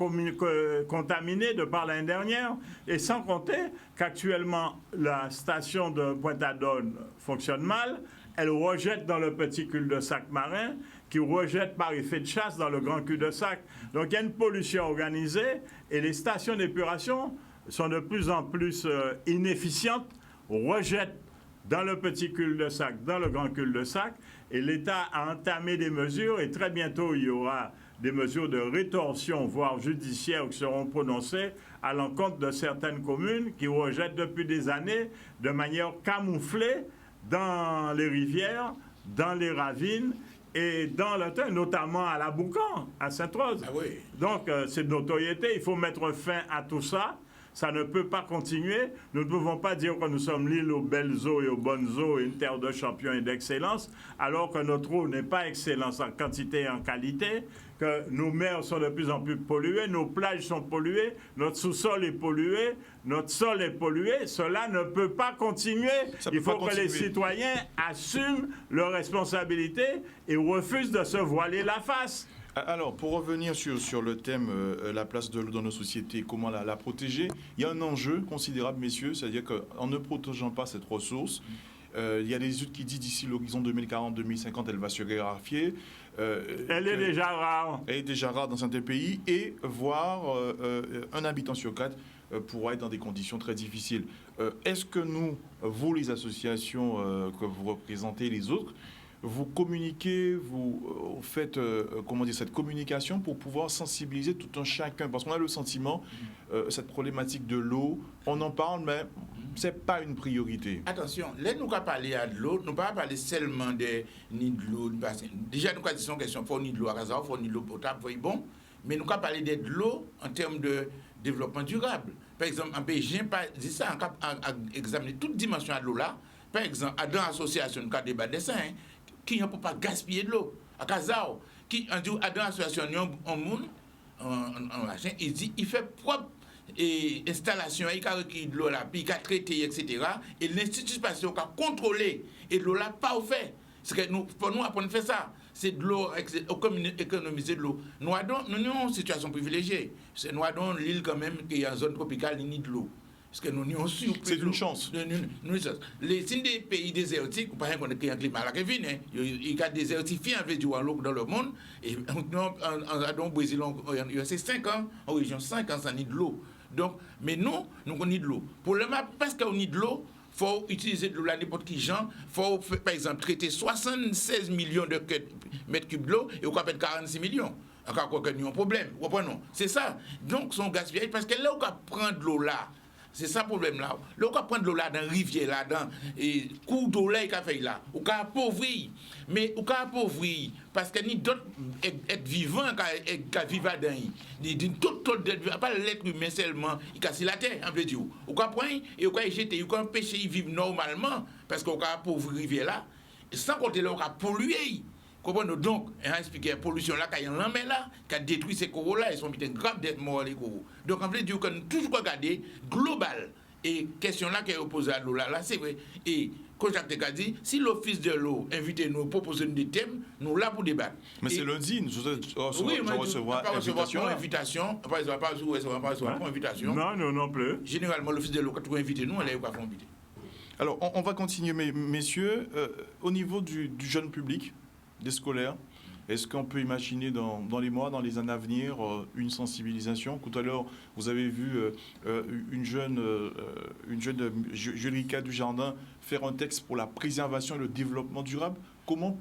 contaminées de par l'année dernière, et sans compter qu'actuellement, la station de Pointe-à-Donne fonctionne mal, elle rejette dans le petit cul-de-sac marin, qui rejette par effet de chasse dans le grand cul-de-sac. Donc il y a une pollution organisée et les stations d'épuration sont de plus en plus inefficientes, rejettent dans le petit cul-de-sac, dans le grand cul-de-sac, et l'État a entamé des mesures et très bientôt il y aura des mesures de rétorsion, voire judiciaires, qui seront prononcées à l'encontre de certaines communes qui rejettent depuis des années de manière camouflée dans les rivières, dans les ravines, et dans le temps, notamment à la Boucan, à Sainte-Rose. Ah oui. Donc, c'est de notoriété. Il faut mettre fin à tout ça. Ça ne peut pas continuer. Nous ne pouvons pas dire que nous sommes l'île aux belles eaux et aux bonnes eaux et une terre de champions et d'excellence, alors que notre eau n'est pas excellence en quantité et en qualité, que nos mers sont de plus en plus polluées, nos plages sont polluées, notre sous-sol est pollué, notre sol est pollué. Cela ne peut pas continuer. Il faut que les citoyens assument leurs responsabilités et refusent de se voiler la face. Alors, pour revenir sur le thème, la place de l'eau dans nos sociétés, comment la protéger, il y a un enjeu considérable, messieurs, c'est-à-dire qu'en ne protégeant pas cette ressource, il y a des études qui disent d'ici l'horizon 2040-2050, elle va se raréfier. Elle est déjà rare. Elle est déjà rare dans certains pays, et voire un habitant sur 4 pourra être dans des conditions très difficiles. Est-ce que nous, vous les associations que vous représentez, les autres, vous communiquez, vous faites cette communication pour pouvoir sensibiliser tout un chacun, parce qu'on a le sentiment, cette problématique de l'eau, on en parle, mais ce n'est pas une priorité. Attention, là nous allons parler de l'eau, nous ne pas parler seulement de ni de l'eau. Déjà, nous avons question, il faut ni de l'eau à Gaza, il faut ni de l'eau potable, bon, mais nous allons parler de l'eau en termes de développement durable. Par exemple, en Belgique, je dis ça, on examiner toute dimension de l'eau là. Par exemple, dans l'association, nous avons débat de ça, qui ne peut pas gaspiller de l'eau. À Kazao, qui a dit à l'association, il dit, il fait propre installation, il a recueilli de l'eau là, puis il a traité, etc. Et l'institution a contrôlé, et l'eau là, pas au fait. C'est que nous, pour nous, apprendre à faire ça. C'est de l'eau, économiser de l'eau. Nous avons une situation privilégiée. Nous avons l'île quand même qui est en zone tropicale, il n'y a de l'eau. Parce que nous avons surpris. C'est une chance. Les signes des pays désertiques, par exemple, on a un climat qui vient, il y a désertifié dans le monde. Et au Brésil, il y a 5 ans, en région 5 ans, ça n'y de l'eau. Donc, mais nous on a de l'eau. Pour le moment, parce qu'on a de l'eau, il faut utiliser de l'eau là n'importe qui gens. Il faut, par exemple, traiter 76 millions de mètres cubes d'eau et on peut 46 millions. Encore quoi que nous avons un problème. C'est ça. Donc, son gaspillage, parce que là, on va prendre de l'eau là. C'est ça le problème là. Là, on va prendre de l'eau là dans la rivière, là, dans le cours d'eau là, il a fait là. On va appauvrir. Mais on va appauvrir parce que ni d'autres êtres vivants qui vivent dedans. Tout pas l'être humain seulement, il casse la terre, en fait. On va prendre et on va jeter, on va empêcher de vivre normalement parce qu'on va appauvrir la rivière là. Sans compter là, on va polluer. Comprenez donc, on a expliqué la pollution là, qui a l'emmène là, qui a détruit ces coraux là, ils sont grave d'être morts les coraux. Donc on veut dire qu'on toujours regarder global. Et question là qui est opposée à l'eau là, c'est vrai. Et comme Jacques a dit, si l'office de l'eau invite nous, propose des thèmes, nous là pour débattre. Mais c'est lundi, je recevoir invitation. Invitation. Non, non plus. Généralement, l'office de l'eau, quand vous invitez nous, on est pas invité. Alors, on va continuer, messieurs. Au niveau du jeune public, des scolaires, est-ce qu'on peut imaginer dans les mois, dans les années à venir, une sensibilisation? Tout à l'heure, vous avez vu une jeune Julika Dujardin faire un texte pour la préservation et le développement durable. Comment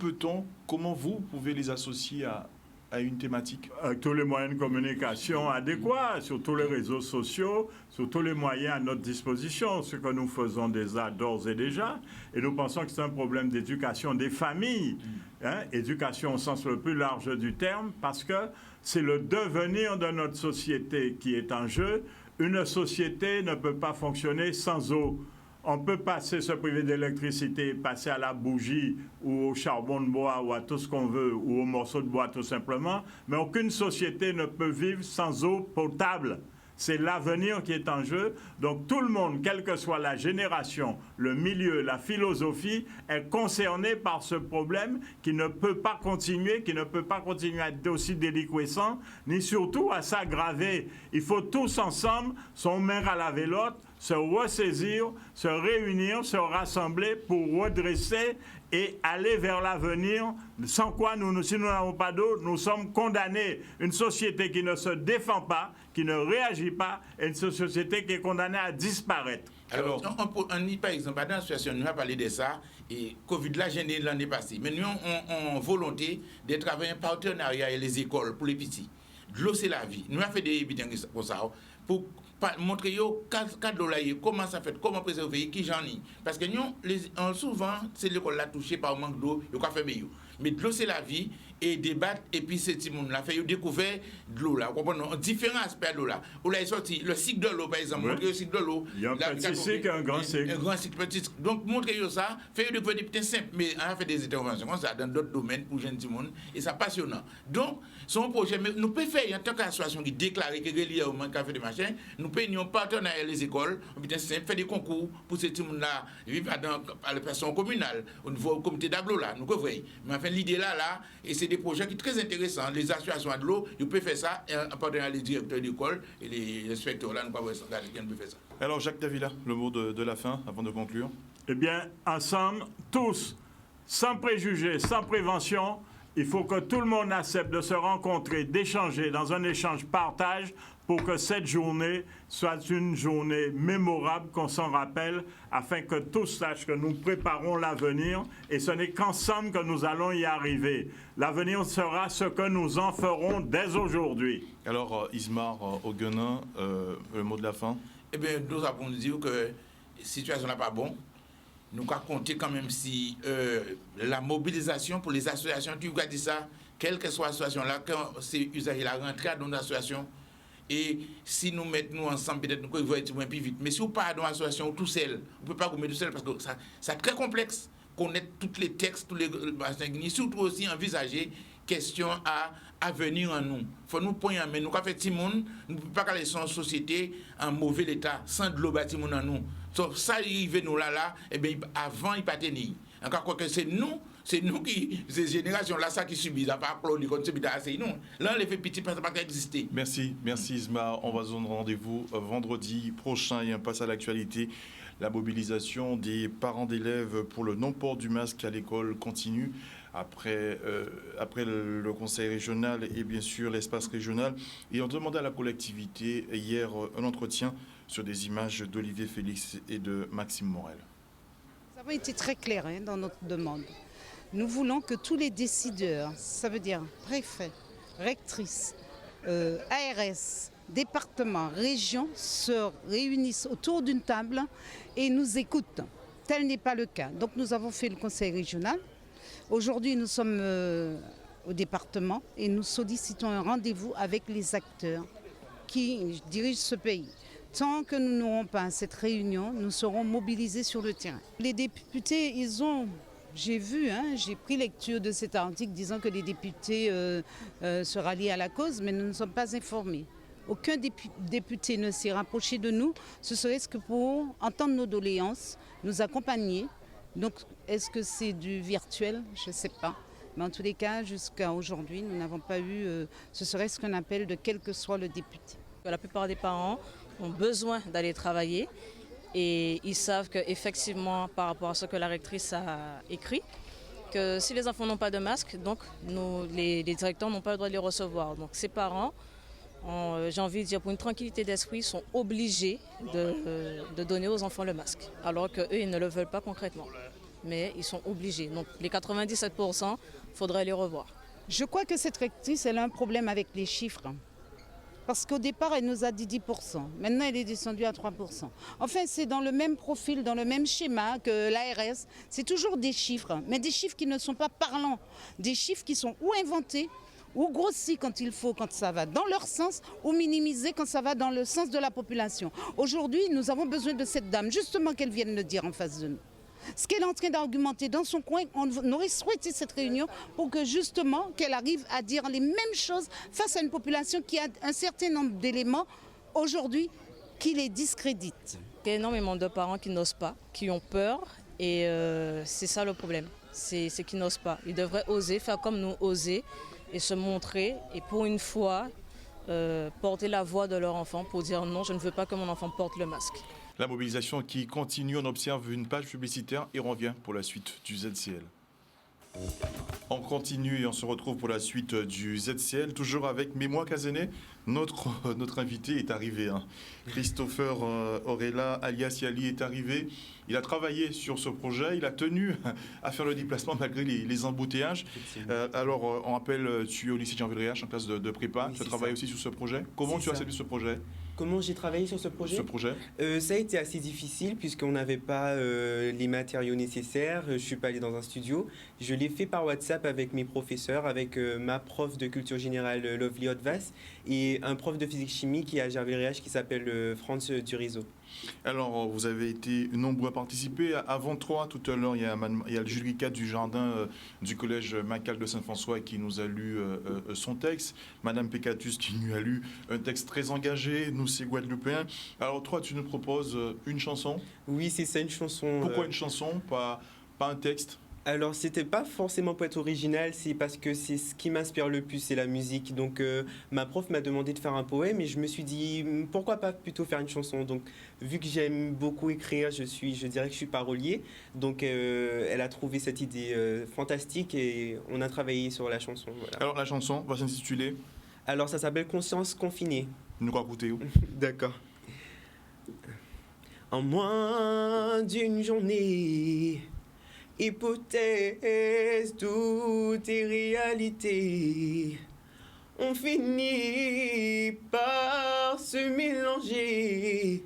vous pouvez les associer à une thématique? Avec tous les moyens de communication adéquats, sur tous les réseaux sociaux, sur tous les moyens à notre disposition, ce que nous faisons d'ores et déjà. Et nous pensons que c'est un problème d'éducation des familles, éducation au sens le plus large du terme, parce que c'est le devenir de notre société qui est en jeu. Une société ne peut pas fonctionner sans eau. On peut se priver d'électricité, passer à la bougie ou au charbon de bois ou à tout ce qu'on veut, ou au morceau de bois tout simplement, mais aucune société ne peut vivre sans eau potable. C'est l'avenir qui est en jeu. Donc tout le monde, quelle que soit la génération, le milieu, la philosophie, est concerné par ce problème qui ne peut pas continuer, à être aussi déliquescent, ni surtout à s'aggraver. Il faut tous ensemble, son main à laver l'autre, se ressaisir, se réunir, se rassembler pour redresser et aller vers l'avenir, sans quoi, si nous n'avons pas d'eau, nous sommes condamnés. Une société qui ne se défend pas, qui ne réagit pas, et une société qui est condamnée à disparaître. Alors, on dit par exemple, dans la situation, nous avons parlé de ça, et Covid l'a gêné l'année passée, mais nous avons volonté de travailler en partenariat avec les écoles pour les petits. De l'eau, c'est la vie. Nous avons fait des vidéos pour ça, pour montrer comment ça fait, comment préserver, qui j'en ai. Parce que nous, souvent, c'est l'école là touchée par le manque d'eau, il faut faire mieux. Mais de l'eau, c'est la vie, et débattre, et puis c'est tout le monde là fait découvert de l'eau là. Comprenez, différents aspects de l'eau là. Où là est sorti le cycle de l'eau, par exemple, montrer le cycle de l'eau. Il y a un petit cycle et un grand cycle. Un grand cycle, petit cycle. Donc, montrer ça, faire des petits simples, mais on a fait des interventions comme ça dans d'autres domaines pour jeunes monde, et c'est passionnant. Donc, son projet, mais nous pouvons faire, en tant qu'association qui déclare que relié au manque de machin, nous payons partenaires avec les écoles, faire des concours pour ces gens là, vivre à la personne communale, au niveau du comité d'aglo là, nous pouvons. Mais enfin, l'idée là, et c'est des projets qui sont très intéressants. Les associations de l'eau, ils peuvent faire ça en partenariat avec les directeurs d'école et les inspecteurs là, nous pouvons faire ça. Alors, Jacques Davila, le mot de la fin avant de conclure. Eh bien, ensemble, tous, sans préjugés, sans prévention, il faut que tout le monde accepte de se rencontrer, d'échanger dans un échange-partage pour que cette journée soit une journée mémorable, qu'on s'en rappelle, afin que tous sachent que nous préparons l'avenir et ce n'est qu'ensemble que nous allons y arriver. L'avenir sera ce que nous en ferons dès aujourd'hui. Alors, Ismar Oguenin, le mot de la fin. Eh bien, nous avons dit que la situation n'est pas bonne. Nous avons compté quand même si la mobilisation pour les associations, tu as dit ça, quelle que soit la situation là, quand c'est usagé la rentrée dans l'association, et si nous mettons ensemble, peut-être nous pouvons être plus vite. Mais si vous parlez d'une association tout seul, on ne peut pas vous mettre tout seul parce que ça c'est très complexe. Connaître tous les textes, tous les surtout aussi envisager question à venir en nous. Il faut nous poigner en main. Nous avons fait tout le monde, nous ne pouvons pas aller sur une société en mauvais état, sans de l'eau bâtiment en nous. So, ça arrive nous là, et bien avant il n'y a pas de tenir. Encore quoi que c'est nous qui, ces générations-là, ça qui subissent, à part applaudir, comme c'est nous. Là, les fait petit, ça ne peut pas exister. Merci Isma. On va se donner rendez-vous vendredi prochain et on passe à l'actualité. La mobilisation des parents d'élèves pour le non-port du masque à l'école continue après le conseil régional et bien sûr l'espace régional. Et on demandait à la collectivité hier un entretien sur des images d'Olivier Félix et de Maxime Morel. Nous avons été très clairs dans notre demande. Nous voulons que tous les décideurs, ça veut dire préfets, rectrices, ARS, départements, régions, se réunissent autour d'une table et nous écoutent. Tel n'est pas le cas. Donc nous avons fait le conseil régional. Aujourd'hui, nous sommes au département et nous sollicitons un rendez-vous avec les acteurs qui dirigent ce pays. Tant que nous n'aurons pas cette réunion, nous serons mobilisés sur le terrain. Les députés, j'ai vu, j'ai pris lecture de cet article disant que les députés se rallient à la cause, mais nous ne sommes pas informés. Aucun député ne s'est rapproché de nous, ce serait-ce que pour entendre nos doléances, nous accompagner. Donc, est-ce que c'est du virtuel? Je ne sais pas. Mais en tous les cas, jusqu'à aujourd'hui, nous n'avons pas eu, ce serait-ce qu'un appel de quel que soit le député. La plupart des parents ont besoin d'aller travailler et ils savent qu'effectivement, par rapport à ce que la rectrice a écrit, que si les enfants n'ont pas de masque, donc les directeurs n'ont pas le droit de les recevoir. Donc ces parents, j'ai envie de dire, pour une tranquillité d'esprit, sont obligés de donner aux enfants le masque, alors qu'eux, ils ne le veulent pas concrètement. Mais ils sont obligés. Donc les 97%, il faudrait les revoir. Je crois que cette rectrice, elle a un problème avec les chiffres. Parce qu'au départ, elle nous a dit 10%. Maintenant, elle est descendue à 3%. Enfin, c'est dans le même profil, dans le même schéma que l'ARS. C'est toujours des chiffres, mais des chiffres qui ne sont pas parlants. Des chiffres qui sont ou inventés, ou grossis quand il faut, quand ça va dans leur sens, ou minimisés quand ça va dans le sens de la population. Aujourd'hui, nous avons besoin de cette dame, justement qu'elle vienne le dire en face de nous. Ce qu'elle est en train d'argumenter dans son coin, on aurait souhaité cette réunion pour que justement qu'elle arrive à dire les mêmes choses face à une population qui a un certain nombre d'éléments aujourd'hui qui les discréditent. Il y a énormément de parents qui n'osent pas, qui ont peur et c'est ça le problème, c'est qu'ils n'osent pas. Ils devraient oser, faire comme nous, oser et se montrer et pour une fois porter la voix de leur enfant pour dire non, je ne veux pas que mon enfant porte le masque. La mobilisation qui continue, on observe une page publicitaire et on revient pour la suite du ZCL. On continue et on se retrouve pour la suite du ZCL, toujours avec Mémoire Kazené. Notre invité est arrivé. Christopher Orella alias Yali est arrivé. Il a travaillé sur ce projet, il a tenu à faire le déplacement malgré les embouteillages. Alors, on rappelle, tu es au lycée Jean-Villeray en classe de prépa. Oui, tu as travaillé aussi sur ce projet. Comment tu as accepté ce projet ? Comment j'ai travaillé sur ce projet ? Ça a été assez difficile puisqu'on n'avait pas les matériaux nécessaires. Je ne suis pas allé dans un studio. Je l'ai fait par WhatsApp avec mes professeurs, avec ma prof de culture générale Lovely Hotvass et un prof de physique-chimie qui est à Gervais-Riach qui s'appelle Franz Durizo. Alors, vous avez été nombreux à participer. Avant toi, tout à l'heure, il y a le Jules Ricard du jardin du collège Macal de Saint-François qui nous a lu son texte. Madame Pécatus qui nous a lu un texte très engagé. Nous, c'est Guadeloupéens. Alors, toi, tu nous proposes une chanson ? Oui, c'est ça, une chanson. Pourquoi une chanson, pas un texte ? Alors, c'était pas forcément pour être original, c'est parce que c'est ce qui m'inspire le plus, c'est la musique. Donc, ma prof m'a demandé de faire un poème et je me suis dit, pourquoi pas plutôt faire une chanson. Donc, vu que j'aime beaucoup écrire, je dirais que je suis parolier. Donc, elle a trouvé cette idée fantastique et on a travaillé sur la chanson. Voilà. Alors, la chanson va s'intituler ? Alors, ça s'appelle Conscience confinée. Nous racontez où ? D'accord. En moins d'une journée, hypothèse, tout est réalité. On finit par se mélanger.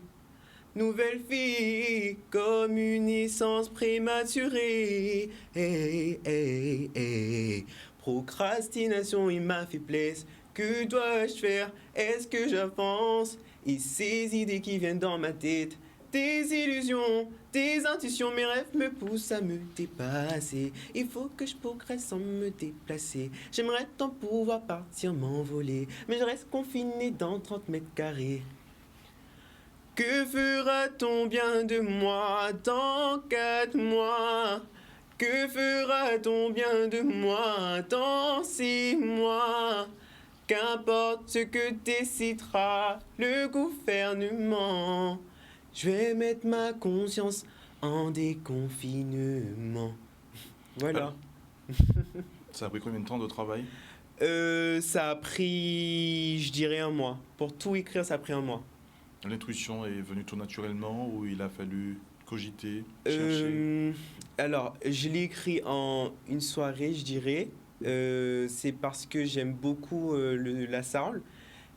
Nouvelle vie comme une naissance prématurée. Hey, hey, hey. Procrastination et ma faiblesse. Que dois-je faire? Est-ce que j'avance? Et ces idées qui viennent dans ma tête, tes illusions, tes intuitions, mes rêves me poussent à me dépasser. Il faut que je progresse sans me déplacer. J'aimerais tant pouvoir partir m'envoler, mais je reste confiné dans 30 mètres carrés. Que fera-t-on bien de moi dans 4 mois? Que fera-t-on bien de moi dans 6 mois? Qu'importe ce que décidera le gouvernement, je vais mettre ma conscience en déconfinement. Voilà. Ça a pris combien de temps de travail? Ça a pris, je dirais, 1 mois. Pour tout écrire, ça a pris 1 mois. L'intuition est venue tout naturellement ou il a fallu cogiter, chercher? Alors, je l'ai écrit en une soirée, je dirais. C'est parce que j'aime beaucoup la soul.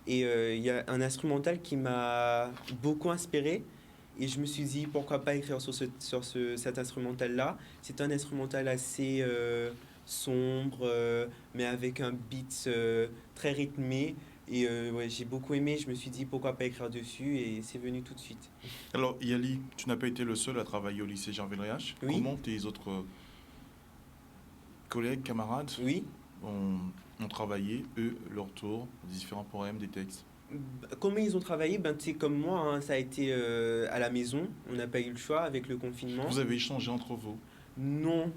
Et il y a un instrumental qui m'a beaucoup inspiré. Et je me suis dit, pourquoi pas écrire sur cet instrumental-là. C'est un instrumental assez sombre, mais avec un beat très rythmé. Et ouais, j'ai beaucoup aimé, je me suis dit pourquoi pas écrire dessus et c'est venu tout de suite. Alors Yali, tu n'as pas été le seul à travailler au lycée Jean-Velriach. Oui. Comment tes autres collègues, camarades Oui. ont travaillé, eux, leur tour, des différents poèmes, des textes? Comment ils ont travaillé? Tu sais, comme moi, hein, ça a été à la maison, on n'a pas eu le choix avec le confinement. Vous avez échangé entre vous? Non,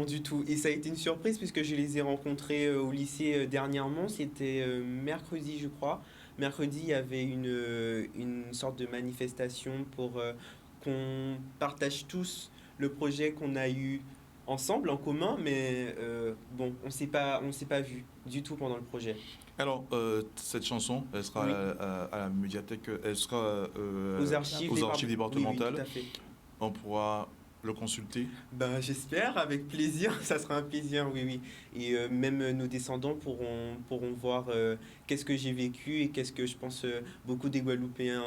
du tout. Et ça a été une surprise puisque je les ai rencontrés au lycée dernièrement. C'était mercredi, je crois. Mercredi, il y avait une sorte de manifestation pour qu'on partage tous le projet qu'on a eu ensemble, en commun. Mais bon, on s'est pas vu du tout pendant le projet. Alors, cette chanson, elle sera Oui. à la médiathèque, elle sera Aux archives départementales. Oui, tout à fait. On pourra le consulter? Ben, j'espère, avec plaisir. Ça sera un plaisir, oui. Et même nos descendants pourront voir qu'est-ce que j'ai vécu et qu'est-ce que je pense beaucoup des Guadeloupéens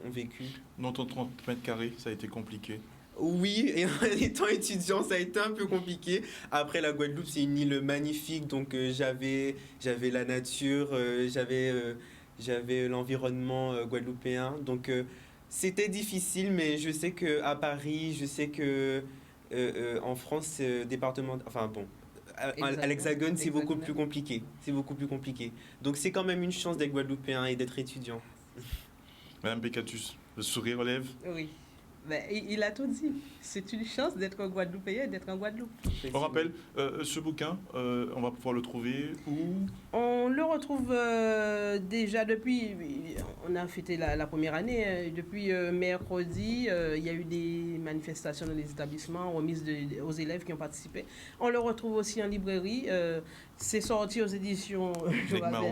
ont vécu. Dans ton 30 mètres carrés, ça a été compliqué? Oui, et en étant étudiant, ça a été un peu compliqué. Après, la Guadeloupe, c'est une île magnifique, donc j'avais la nature, j'avais l'environnement guadeloupéen. Donc, c'était difficile, mais je sais qu'à Paris, je sais que en France, département, enfin bon, à l'Hexagone, c'est beaucoup plus compliqué. C'est beaucoup plus compliqué. Donc, c'est quand même une chance d'être Guadeloupéen et d'être étudiant. Madame Bécatus, le sourire aux lèvres? Oui. Ben, il a tout dit. C'est une chance d'être Guadeloupéen et d'être en Guadeloupe. On rappelle, ce bouquin, on va pouvoir le trouver où? On le retrouve déjà depuis, on a fêté la première année, depuis mercredi, il y a eu des manifestations dans les établissements, remises aux élèves qui ont participé. On le retrouve aussi en librairie, c'est sorti aux éditions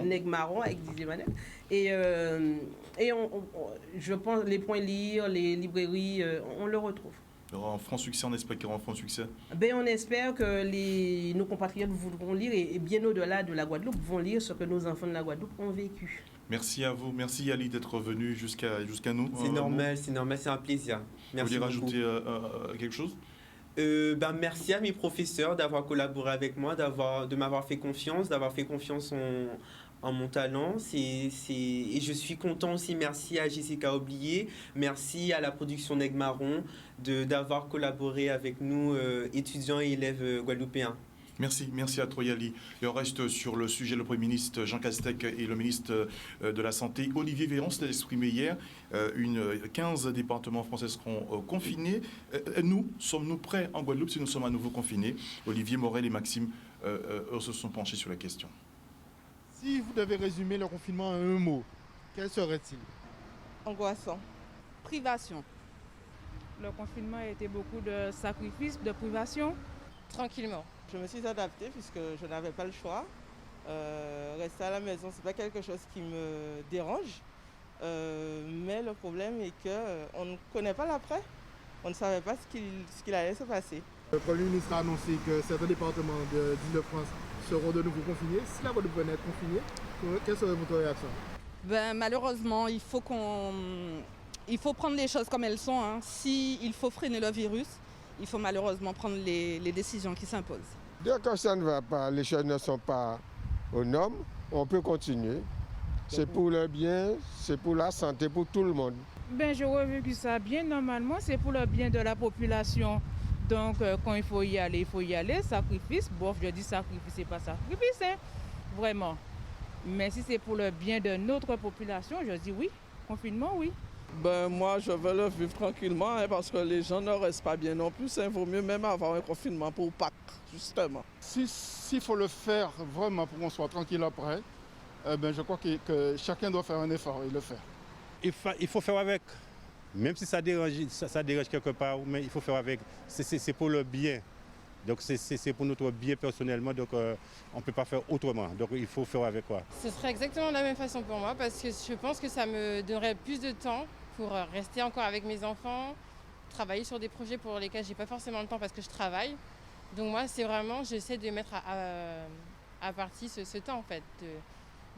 Nègre-Marron avec Didier Manel. Et je pense les points lire, les librairies, on le retrouve. Il y aura un franc succès, on espère qu'il y aura un franc succès. Ben, on espère que nos compatriotes voudront lire et bien au-delà de la Guadeloupe vont lire ce que nos enfants de la Guadeloupe ont vécu. Merci à vous, merci Yali d'être venu jusqu'à nous. C'est normal, c'est un plaisir. Merci. Vous voulez rajouter quelque chose? Merci à mes professeurs d'avoir collaboré avec moi, de m'avoir fait confiance, d'avoir fait confiance en mon talent. Et je suis content aussi, merci à Jessica Oublié, merci à la production Nègre-Marron d'avoir collaboré avec nous, étudiants et élèves guadeloupéens. Merci à toi Yali. Et on reste sur le sujet, le Premier ministre Jean Castex et le ministre de la Santé Olivier Véran s'est exprimé hier. 15 départements français seront confinés. Sommes-nous prêts en Guadeloupe si nous sommes à nouveau confinés? Olivier Morel et Maxime se sont penchés sur la question. Si vous devez résumer le confinement en un mot, quel serait-il? Angoissant. Privation. Le confinement a été beaucoup de sacrifices, de privation. Tranquillement. Je me suis adaptée puisque je n'avais pas le choix. Rester à la maison, ce n'est pas quelque chose qui me dérange. Mais le problème est qu'on ne connaît pas l'après. On ne savait pas ce qu'il allait se passer. Le Premier ministre a annoncé que certains départements d'Île-de-France seront de nouveau confinés. Si la Guadeloupe venait être confinée, quelle serait votre réaction? Malheureusement, il faut prendre les choses comme elles sont. Hein. S'il faut freiner le virus, il faut malheureusement prendre les décisions qui s'imposent. Dès que ça ne va pas, les choses ne sont pas aux normes, on peut continuer. C'est pour le bien, c'est pour la santé, pour tout le monde. J'aurais vécu ça bien normalement, c'est pour le bien de la population. Donc quand il faut y aller, il faut y aller. Sacrifice, je dis sacrifice, c'est pas sacrifice, hein, vraiment. Mais si c'est pour le bien de notre population, je dis oui, confinement, oui. Moi, je veux le vivre tranquillement parce que les gens ne restent pas bien non plus. Il vaut mieux même avoir un confinement pour Pâques, justement. S'il faut le faire vraiment pour qu'on soit tranquille après, je crois que chacun doit faire un effort et le faire. Il faut faire avec, même si ça dérange quelque part, mais il faut faire avec. C'est pour le bien Donc c'est pour notre bien personnellement, donc on ne peut pas faire autrement. Donc il faut faire avec quoi. Ce serait exactement de la même façon pour moi parce que je pense que ça me donnerait plus de temps pour rester encore avec mes enfants, travailler sur des projets pour lesquels je n'ai pas forcément le temps parce que je travaille. Donc moi, c'est vraiment, j'essaie de mettre à partie ce temps en fait,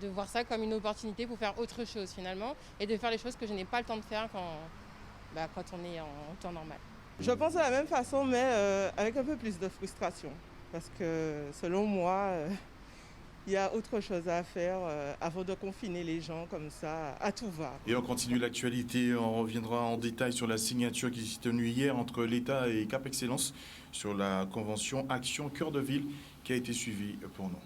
de voir ça comme une opportunité pour faire autre chose finalement et de faire les choses que je n'ai pas le temps de faire quand on est en temps normal. Je pense de la même façon, mais avec un peu plus de frustration. Parce que selon moi, il y a autre chose à faire avant de confiner les gens comme ça, à tout va. Et on continue l'actualité, on reviendra en détail sur la signature qui s'est tenue hier entre l'État et Cap Excellence sur la convention Action Cœur de Ville qui a été suivie pour nous.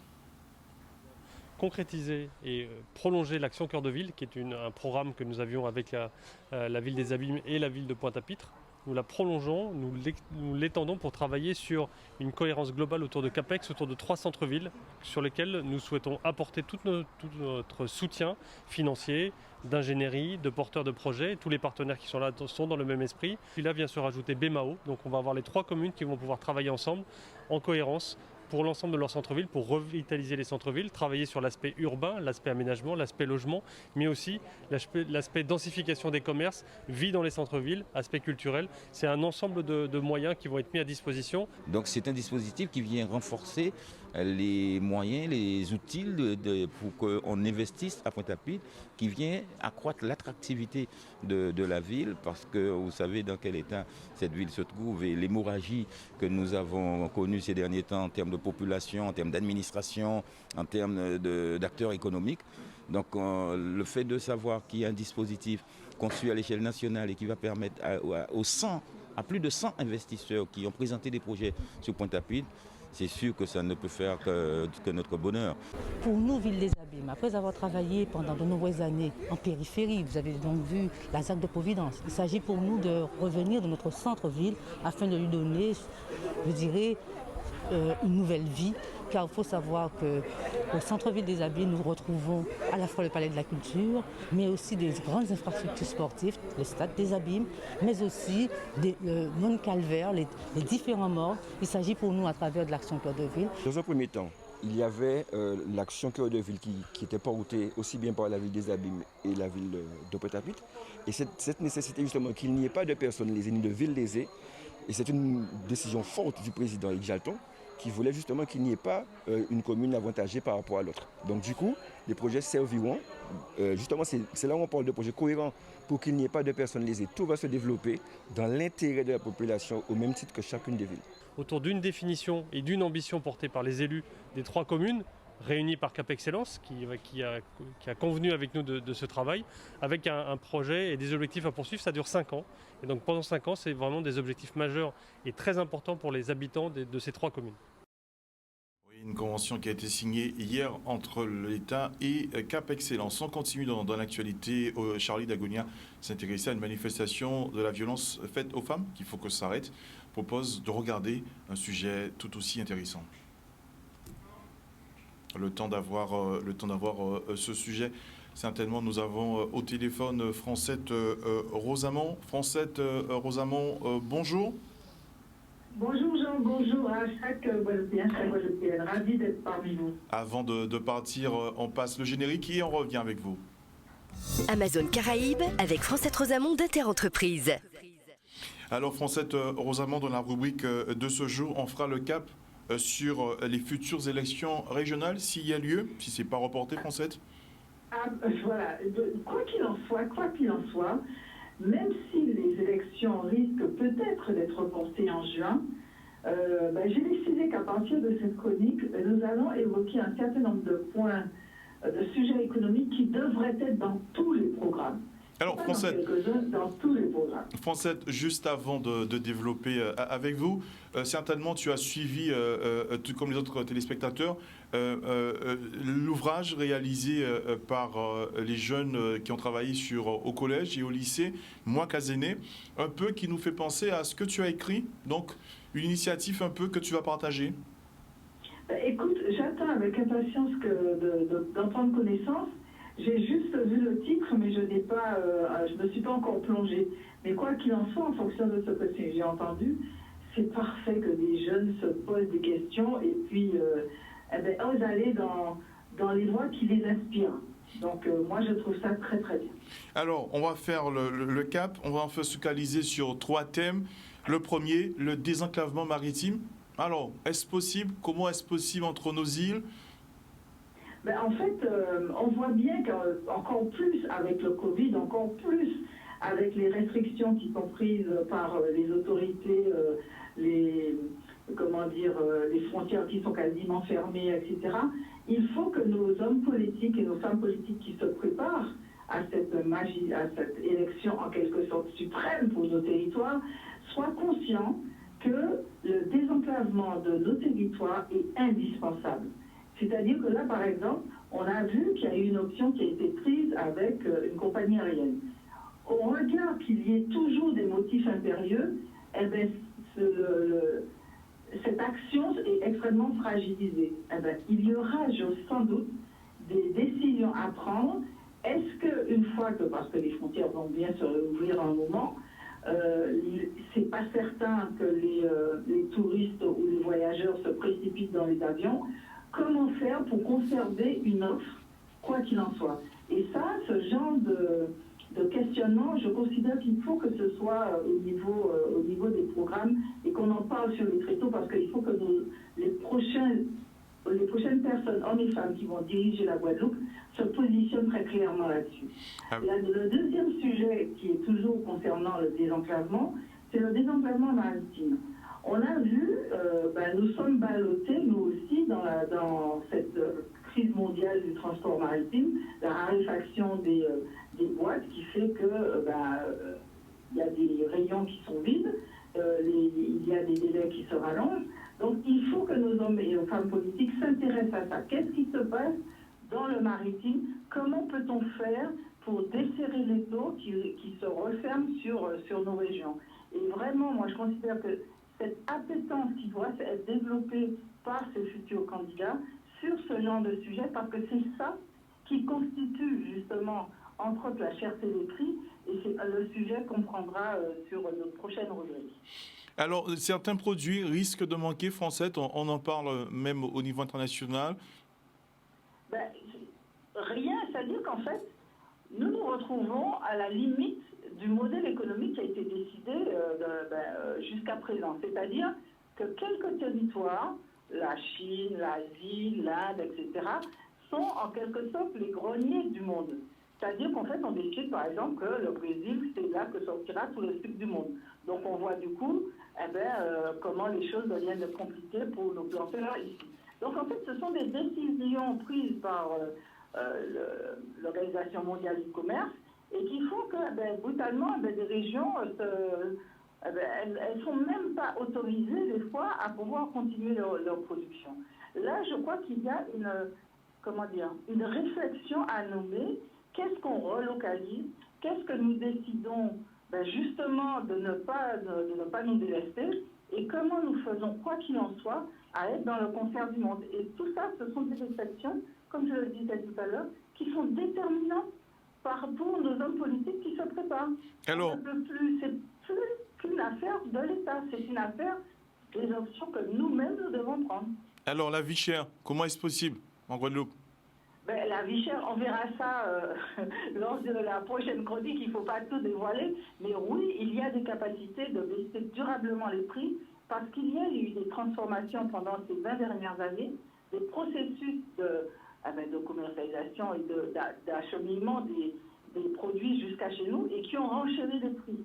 Concrétiser et prolonger l'Action Cœur de Ville, qui est un programme que nous avions avec la ville des Abîmes et la ville de Pointe-à-Pitre. Nous la prolongeons, nous l'étendons pour travailler sur une cohérence globale autour de CAPEX, autour de 3 centres-villes sur lesquels nous souhaitons apporter tout notre soutien financier, d'ingénierie, de porteurs de projets. Tous les partenaires qui sont là sont dans le même esprit. Puis là vient se rajouter BMAO, donc on va avoir les 3 communes qui vont pouvoir travailler ensemble en cohérence pour l'ensemble de leurs centres-villes, pour revitaliser les centres-villes, travailler sur l'aspect urbain, l'aspect aménagement, l'aspect logement, mais aussi l'aspect densification des commerces, vie dans les centres-villes, aspect culturel. C'est un ensemble de moyens qui vont être mis à disposition. Donc c'est un dispositif qui vient renforcer les moyens, les outils pour qu'on investisse à Pointe-à-Pitre, qui vient accroître l'attractivité de la ville, parce que vous savez dans quel état cette ville se trouve et l'hémorragie que nous avons connue ces derniers temps en termes de population, en termes d'administration, en termes d'acteurs économiques. Donc le fait de savoir qu'il y a un dispositif conçu à l'échelle nationale et qui va permettre à plus de 100 investisseurs qui ont présenté des projets sur Pointe-à-Pitre, c'est sûr que ça ne peut faire que notre bonheur. Pour nous, Ville des Abîmes, après avoir travaillé pendant de nombreuses années en périphérie, vous avez donc vu la ZAC de Providence, il s'agit pour nous de revenir dans notre centre-ville afin de lui donner, je dirais, une nouvelle vie, car il faut savoir qu'au centre-ville des Abîmes, nous retrouvons à la fois le Palais de la Culture, mais aussi des grandes infrastructures sportives, le Stade des Abîmes, mais aussi le Mont Calvaire, les différents morts. Il s'agit pour nous à travers de l'Action Cœur de Ville. Dans un premier temps, il y avait l'Action Cœur de Ville qui était portée aussi bien par la ville des Abîmes et la ville de Pointe-à-Pitre. Et cette nécessité justement qu'il n'y ait pas de personnes lésées ni de villes lésées, et c'est une décision forte du président Éric Jalton, qui voulait justement qu'il n'y ait pas une commune avantagée par rapport à l'autre. Donc du coup, les projets serviront, justement c'est là où on parle de projets cohérents, pour qu'il n'y ait pas de personnes lésées. Tout va se développer dans l'intérêt de la population, au même titre que chacune des villes. Autour d'une définition et d'une ambition portée par les élus des 3 communes, réunis par Cap Excellence, qui a convenu avec nous de ce travail, avec un projet et des objectifs à poursuivre. Ça dure 5 ans. Et donc pendant 5 ans, c'est vraiment des objectifs majeurs et très importants pour les habitants de ces 3 communes. Oui, une convention qui a été signée hier entre l'État et Cap Excellence. On continue dans l'actualité. Charlie Dagonia s'intéressait à une manifestation de la violence faite aux femmes, qu'il faut que ça s'arrête. Propose de regarder un sujet tout aussi intéressant. Le temps d'avoir ce sujet. Certainement, nous avons au téléphone Francette Rosamond. Francette Rosamond, bonjour. Bonjour Jean, bonjour à chaque Guadeloupéen, ravi d'être parmi vous. Avant de partir, on passe le générique et on revient avec vous. Amazon Caraïbes avec Francette Rosamond d'Interentreprise. Alors Francette Rosamond, dans la rubrique de ce jour, on fera le cap sur les futures élections régionales, s'il y a lieu, si ce n'est pas reporté, Francette. Voilà, quoi qu'il en soit, même si les élections risquent peut-être d'être reportées en juin, j'ai décidé qu'à partir de cette chronique, nous allons évoquer un certain nombre de points, de sujets économiques qui devraient être dans tous les programmes. Alors, Francette, dans tous les programmes. Francette, juste avant de développer avec vous, certainement tu as suivi, tout comme les autres téléspectateurs, l'ouvrage réalisé par les jeunes qui ont travaillé au collège et au lycée, Moi Cazené, un peu qui nous fait penser à ce que tu as écrit, donc une initiative un peu que tu vas partager. Écoute, j'attends avec impatience d'en prendre connaissance. J'ai juste vu le titre, mais je ne me suis pas encore plongée. Mais quoi qu'il en soit, en fonction de ce que j'ai entendu, c'est parfait que des jeunes se posent des questions et puis osent aller dans les voies qui les inspirent. Donc moi je trouve ça très très bien. Alors on va faire le cap, on va se focaliser sur 3 thèmes. Le premier, le désenclavement maritime. Alors, est-ce possible? Comment est-ce possible entre nos îles? En fait, on voit bien qu'encore plus avec le Covid, encore plus avec les restrictions qui sont prises par les autorités, les frontières qui sont quasiment fermées, etc. Il faut que nos hommes politiques et nos femmes politiques qui se préparent à cette magie, à cette élection en quelque sorte suprême pour nos territoires, soient conscients que le désenclavement de nos territoires est indispensable. C'est-à-dire que là, par exemple, on a vu qu'il y a eu une option qui a été prise avec une compagnie aérienne. Au regard qu'il y ait toujours des motifs impérieux, cette action est extrêmement fragilisée. Il y aura sans doute des décisions à prendre. Est-ce qu'une fois que, parce que les frontières vont bien se rouvrir en un moment, c'est pas certain que les touristes ou les voyageurs se précipitent dans les avions, comment faire pour conserver une offre, quoi qu'il en soit? Et ça, ce genre de questionnement, je considère qu'il faut que ce soit au niveau des programmes et qu'on en parle sur les tréteaux parce qu'il faut que les prochaines personnes, hommes et femmes qui vont diriger la Guadeloupe, se positionnent très clairement là-dessus. Le deuxième sujet qui est toujours concernant le désenclavement, c'est le désenclavement maritime. On a vu, nous sommes ballottés, nous aussi, dans cette crise mondiale du transport maritime, la raréfaction des boîtes qui fait que il y a des rayons qui sont vides, il y a des délais qui se rallongent. Donc il faut que nos hommes et nos femmes politiques s'intéressent à ça. Qu'est-ce qui se passe dans le maritime? Comment peut-on faire pour desserrer les taux qui se referment sur nos régions? Et vraiment, moi je considère que cette appétence qui doit être développée par ces futurs candidats sur ce genre de sujet, parce que c'est ça qui constitue justement, entre autres, la cherté des prix, et c'est le sujet qu'on prendra sur notre prochaine rubrique. Alors, certains produits risquent de manquer, Francette, on en parle même au niveau international. Rien, c'est-à-dire qu'en fait, nous nous retrouvons à la limite du modèle économique qui a été décidé jusqu'à présent. C'est-à-dire que quelques territoires, la Chine, l'Asie, l'Inde, etc., sont en quelque sorte les greniers du monde. C'est-à-dire qu'en fait, on décide par exemple que le Brésil, c'est là que sortira tout le sucre du monde. Donc on voit du coup comment les choses deviennent compliquées pour nos planteurs ici. Donc en fait, ce sont des décisions prises par l'Organisation mondiale du commerce et qui font que brutalement, des régions, elles ne sont même pas autorisées des fois à pouvoir continuer leur production. Là, je crois qu'il y a une réflexion à nommer. Qu'est-ce qu'on relocalise? Qu'est-ce que nous décidons justement de ne pas nous délester? Et comment nous faisons, quoi qu'il en soit, à être dans le concert du monde? Et tout ça, ce sont des réflexions, comme je le disais tout à l'heure, qui sont déterminantes pour nos hommes politiques qui se préparent. Alors, c'est plus qu'une affaire de l'État, c'est une affaire des options que nous-mêmes nous devons prendre. Alors, la vie chère, comment est-ce possible en Guadeloupe? La vie chère, on verra ça lors de la prochaine chronique, il ne faut pas tout dévoiler, mais oui, il y a des capacités de baisser durablement les prix parce qu'il y a eu des transformations pendant ces 20 dernières années, des processus de commercialisation et d'acheminement des produits jusqu'à chez nous et qui ont renchéri les prix.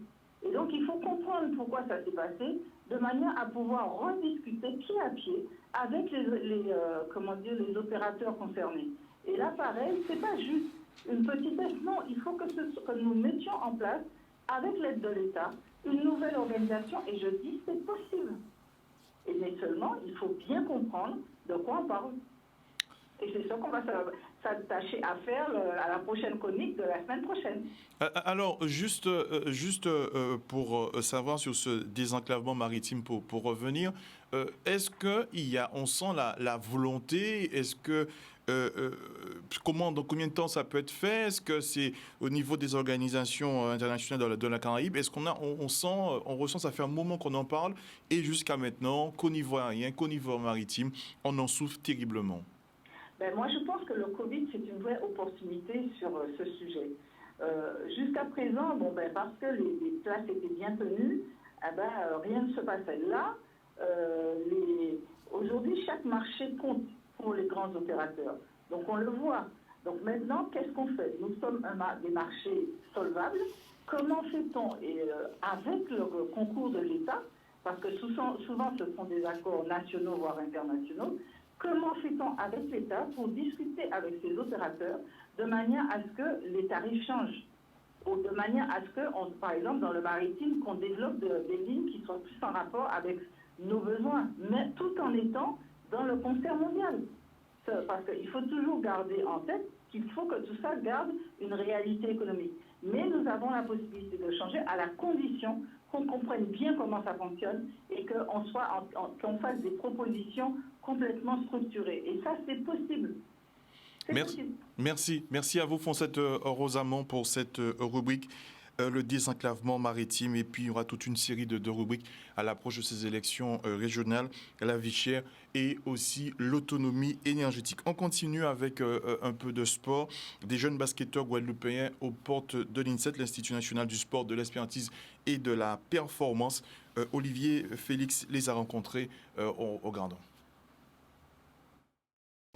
Et donc il faut comprendre pourquoi ça s'est passé, de manière à pouvoir rediscuter pied à pied avec les opérateurs concernés. Et là, pareil, c'est pas juste une petitesse, non, il faut que nous mettions en place, avec l'aide de l'État, une nouvelle organisation, et je dis c'est possible. Mais seulement, il faut bien comprendre de quoi on parle. Et c'est ça qu'on va s'attacher à faire à la prochaine chronique de la semaine prochaine. Alors, juste pour savoir sur ce désenclavement maritime, pour revenir, est-ce qu'on sent la volonté, est-ce que Dans combien de temps ça peut être fait? Est-ce que c'est au niveau des organisations internationales de la Caraïbe? Est-ce on ressent, ça fait un moment qu'on en parle, et jusqu'à maintenant, qu'au niveau aérien, qu'au niveau maritime, on en souffre terriblement? Moi, je pense que le Covid, c'est une vraie opportunité sur ce sujet. Jusqu'à présent, parce que les places étaient bien tenues, rien ne se passait. Là, aujourd'hui, chaque marché compte pour les grands opérateurs. Donc, on le voit. Donc, maintenant, qu'est-ce qu'on fait? Nous sommes des marchés solvables. Comment fait-on avec le concours de l'État, parce que souvent, ce sont des accords nationaux, voire internationaux, comment fait-on avec l'État pour discuter avec ces opérateurs de manière à ce que les tarifs changent, ou de manière à ce que, par exemple, dans le maritime, qu'on développe des lignes qui soient plus en rapport avec nos besoins, mais tout en étant dans le concert mondial. Parce qu'il faut toujours garder en tête qu'il faut que tout ça garde une réalité économique. Mais nous avons la possibilité de changer à la condition qu'on comprenne bien comment ça fonctionne et qu'on fasse des propositions complètement structurées. Et ça, c'est possible. Merci à vous, Fonsette Rosamond, pour cette rubrique. Le désenclavement maritime, et puis il y aura toute une série de rubriques à l'approche de ces élections régionales, la vie chère et aussi l'autonomie énergétique. On continue avec un peu de sport. Des jeunes basketteurs guadeloupéens aux portes de l'INSET, l'Institut national du sport, de l'expertise et de la performance. Olivier Félix les a rencontrés au Grandon.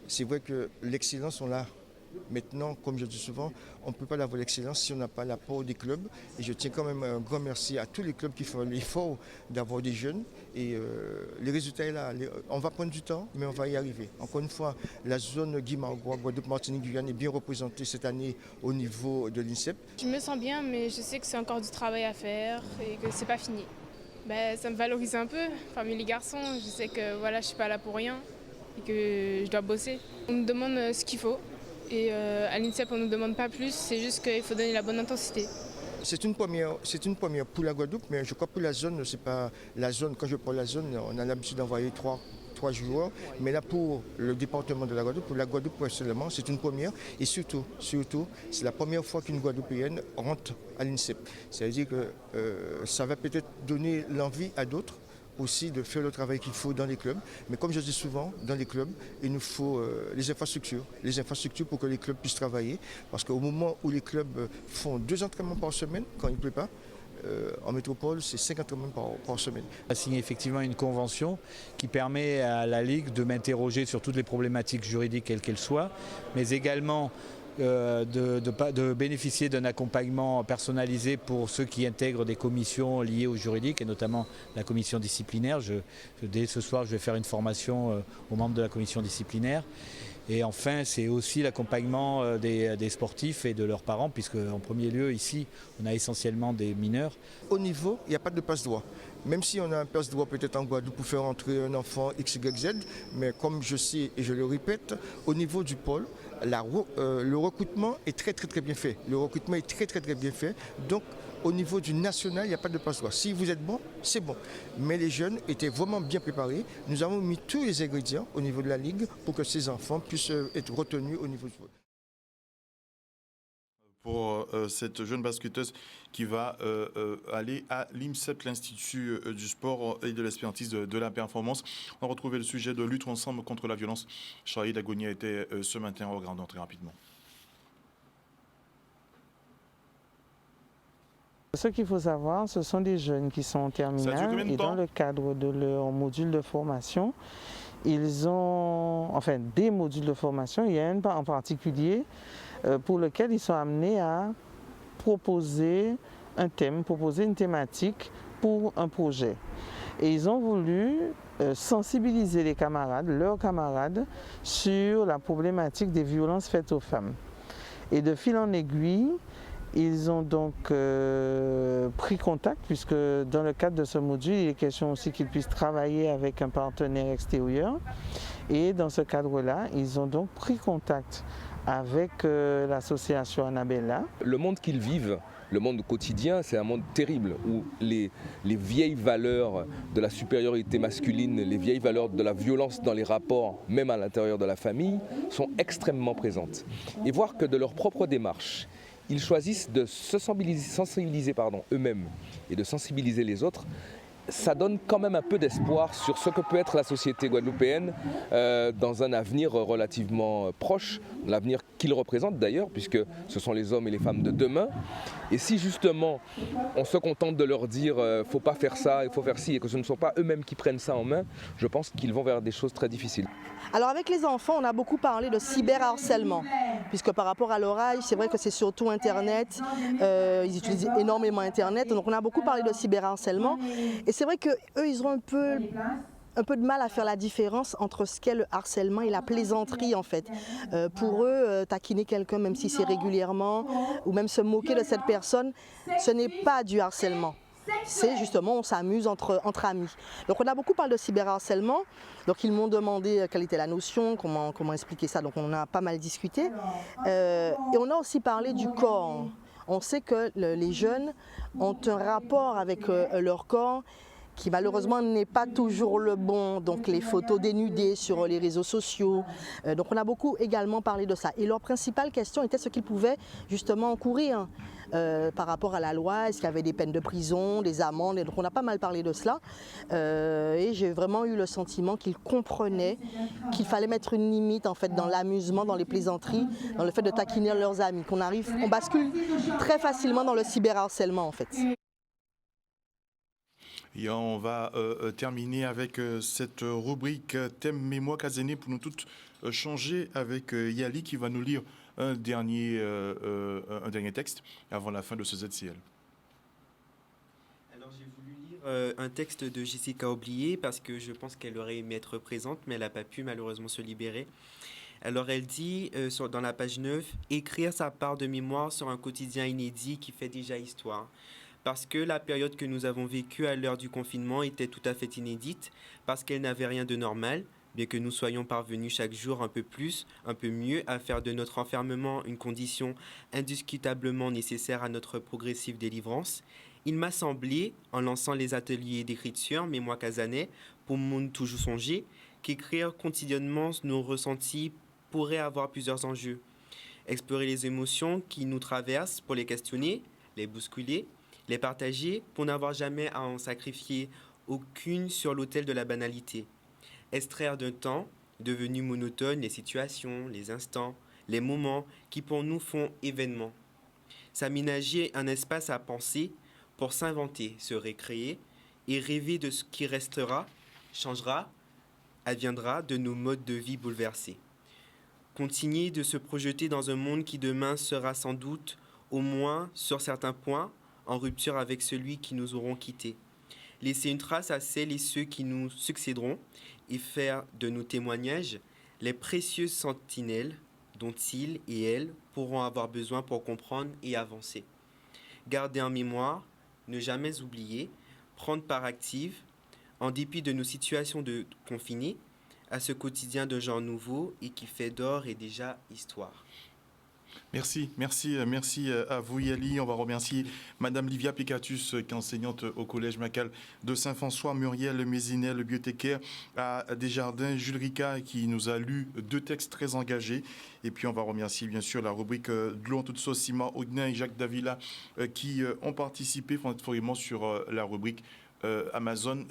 C'est vrai que l'excellence, on l'a. Maintenant, comme je dis souvent, on ne peut pas avoir l'excellence si on n'a pas l'apport des clubs. Et je tiens quand même un grand merci à tous les clubs qui font l'effort d'avoir des jeunes. Et les résultats sont là. On va prendre du temps, mais on va y arriver. Encore une fois, la zone Guy-Margois, Guadeloupe, Martinique, Guyane est bien représentée cette année au niveau de l'INSEP. Je me sens bien, mais je sais que c'est encore du travail à faire et que c'est pas fini. Ça me valorise un peu parmi les garçons. Je sais que je ne suis pas là pour rien et que je dois bosser. On me demande ce qu'il faut. Et à l'INSEP, on ne nous demande pas plus, c'est juste qu'il faut donner la bonne intensité. C'est une première pour la Guadeloupe, mais je crois que la zone, c'est pas la zone. Quand je prends la zone, on a l'habitude d'envoyer trois joueurs, mais là pour le département de la Guadeloupe, pour la Guadeloupe personnellement, c'est une première. Et surtout, c'est la première fois qu'une Guadeloupéenne rentre à l'INSEP. C'est-à-dire que ça va peut-être donner l'envie à d'autres aussi de faire le travail qu'il faut dans les clubs. Mais comme je dis souvent, dans les clubs, il nous faut les infrastructures pour que les clubs puissent travailler. Parce qu'au moment où les clubs font 2 entraînements par semaine, quand il ne pleut pas, en métropole, c'est 5 entraînements par semaine. On a signé effectivement une convention qui permet à la Ligue de m'interroger sur toutes les problématiques juridiques, quelles qu'elles soient, mais également de bénéficier d'un accompagnement personnalisé pour ceux qui intègrent des commissions liées au juridique, et notamment la commission disciplinaire. Dès ce soir, je vais faire une formation aux membres de la commission disciplinaire. Et enfin, c'est aussi l'accompagnement des sportifs et de leurs parents, puisque en premier lieu, ici, on a essentiellement des mineurs. Au niveau, il n'y a pas de passe-droit. Même si on a un passe-droit peut-être en Guadeloupe pour faire entrer un enfant XYZ, mais comme je sais et je le répète, au niveau du pôle, le recrutement est très bien fait. Le recrutement est très bien fait. Donc, au niveau du national, il n'y a pas de passe-droit. Si vous êtes bon, c'est bon. Mais les jeunes étaient vraiment bien préparés. Nous avons mis tous les ingrédients au niveau de la Ligue pour que ces enfants puissent être retenus au niveau du pôle. Pour cette jeune basketteuse qui va aller à l'INSEP, l'Institut du sport et de l'expertise de la performance. On va retrouver le sujet de lutte ensemble contre la violence. Charlie Dagonia était ce matin au Grandon, très rapidement. Ce qu'il faut savoir, ce sont des jeunes qui sont en terminale et dans le cadre de leur module de formation, ils ont, des modules de formation, il y a un en particulier pour lequel ils sont amenés à proposer un thème, proposer une thématique pour un projet. Et ils ont voulu sensibiliser les camarades, leurs camarades, sur la problématique des violences faites aux femmes. Et de fil en aiguille, ils ont donc pris contact, puisque dans le cadre de ce module, il est question aussi qu'ils puissent travailler avec un partenaire extérieur. Et dans ce cadre-là, ils ont donc pris contact avec l'association Annabella. Le monde qu'ils vivent, le monde quotidien, c'est un monde terrible où les vieilles valeurs de la supériorité masculine, les vieilles valeurs de la violence dans les rapports, même à l'intérieur de la famille, sont extrêmement présentes. Et voir que de leur propre démarche, ils choisissent de se sensibiliser eux-mêmes et de sensibiliser les autres, ça donne quand même un peu d'espoir sur ce que peut être la société guadeloupéenne dans un avenir relativement proche, l'avenir qu'ils représentent d'ailleurs, puisque ce sont les hommes et les femmes de demain. Et si justement on se contente de leur dire « faut pas faire ça, il faut faire ci » et que ce ne sont pas eux-mêmes qui prennent ça en main, je pense qu'ils vont vers des choses très difficiles. Alors avec les enfants, on a beaucoup parlé de cyberharcèlement, puisque par rapport à leur âge, c'est vrai que c'est surtout Internet, ils utilisent énormément Internet, donc on a beaucoup parlé de cyberharcèlement. Et c'est vrai qu'eux, ils ont un peu de mal à faire la différence entre ce qu'est le harcèlement et la plaisanterie en fait. Pour eux, taquiner quelqu'un, même si c'est régulièrement, ou même se moquer de cette personne, ce n'est pas du harcèlement. C'est justement, on s'amuse entre amis. Donc on a beaucoup parlé de cyberharcèlement, donc ils m'ont demandé quelle était la notion, comment expliquer ça, donc on a pas mal discuté. Et on a aussi parlé du corps. On sait que les jeunes ont un rapport avec leur corps qui malheureusement n'est pas toujours le bon, donc les photos dénudées sur les réseaux sociaux. Donc on a beaucoup également parlé de ça. Et leur principale question était ce qu'ils pouvaient justement encourir par rapport à la loi, est-ce qu'il y avait des peines de prison, des amendes, et donc on a pas mal parlé de cela. Et j'ai vraiment eu le sentiment qu'ils comprenaient qu'il fallait mettre une limite en fait dans l'amusement, dans les plaisanteries, dans le fait de taquiner leurs amis, qu'on bascule très facilement dans le cyberharcèlement en fait. Et on va terminer avec cette rubrique thème Mémoire Kazene pour nous toutes changer avec Yali qui va nous lire un dernier texte avant la fin de ce ZCL. Alors j'ai voulu lire un texte de Jessica Oublié parce que je pense qu'elle aurait aimé être présente mais elle n'a pas pu malheureusement se libérer. Alors elle dit dans la page 9, écrire sa part de mémoire sur un quotidien inédit qui fait déjà histoire. Parce que la période que nous avons vécue à l'heure du confinement était tout à fait inédite, parce qu'elle n'avait rien de normal, bien que nous soyons parvenus chaque jour un peu plus, un peu mieux à faire de notre enfermement une condition indiscutablement nécessaire à notre progressive délivrance. Il m'a semblé, en lançant les ateliers d'écriture Mémoire Kazane, pour Monde toujours songer, qu'écrire quotidiennement nos ressentis pourrait avoir plusieurs enjeux. Explorer les émotions qui nous traversent pour les questionner, les bousculer, les partager pour n'avoir jamais à en sacrifier aucune sur l'autel de la banalité. Extraire d'un temps devenu monotone les situations, les instants, les moments qui pour nous font événement. S'aménager un espace à penser pour s'inventer, se récréer et rêver de ce qui restera, changera, adviendra de nos modes de vie bouleversés. Continuer de se projeter dans un monde qui demain sera sans doute, au moins sur certains points, en rupture avec celui qui nous auront quittés. Laisser une trace à celles et ceux qui nous succéderont et faire de nos témoignages les précieuses sentinelles dont ils et elles pourront avoir besoin pour comprendre et avancer. Garder en mémoire, ne jamais oublier, prendre part active, en dépit de nos situations de confinés, à ce quotidien de genre nouveau et qui fait d'or et déjà histoire. Merci à vous Yali. On va remercier Madame Livia Picatus, qui est enseignante au Collège Macal de Saint-François, Muriel Mézinet, le bibliothécaire à Desjardins, Jules Ricard, qui nous a lu 2 textes très engagés. Et puis on va remercier bien sûr la rubrique de l'eau en toute sauce, Simon Ognin et Jacques Davila, qui ont participé fondamentalement sur la rubrique Amazon,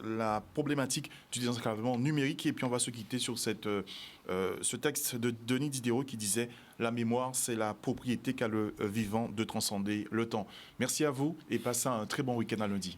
la problématique du désenclavement numérique. Et puis on va se quitter sur ce texte de Denis Diderot qui disait « La mémoire, c'est la propriété qu'a le vivant de transcender le temps ». Merci à vous et passez un très bon week-end à lundi.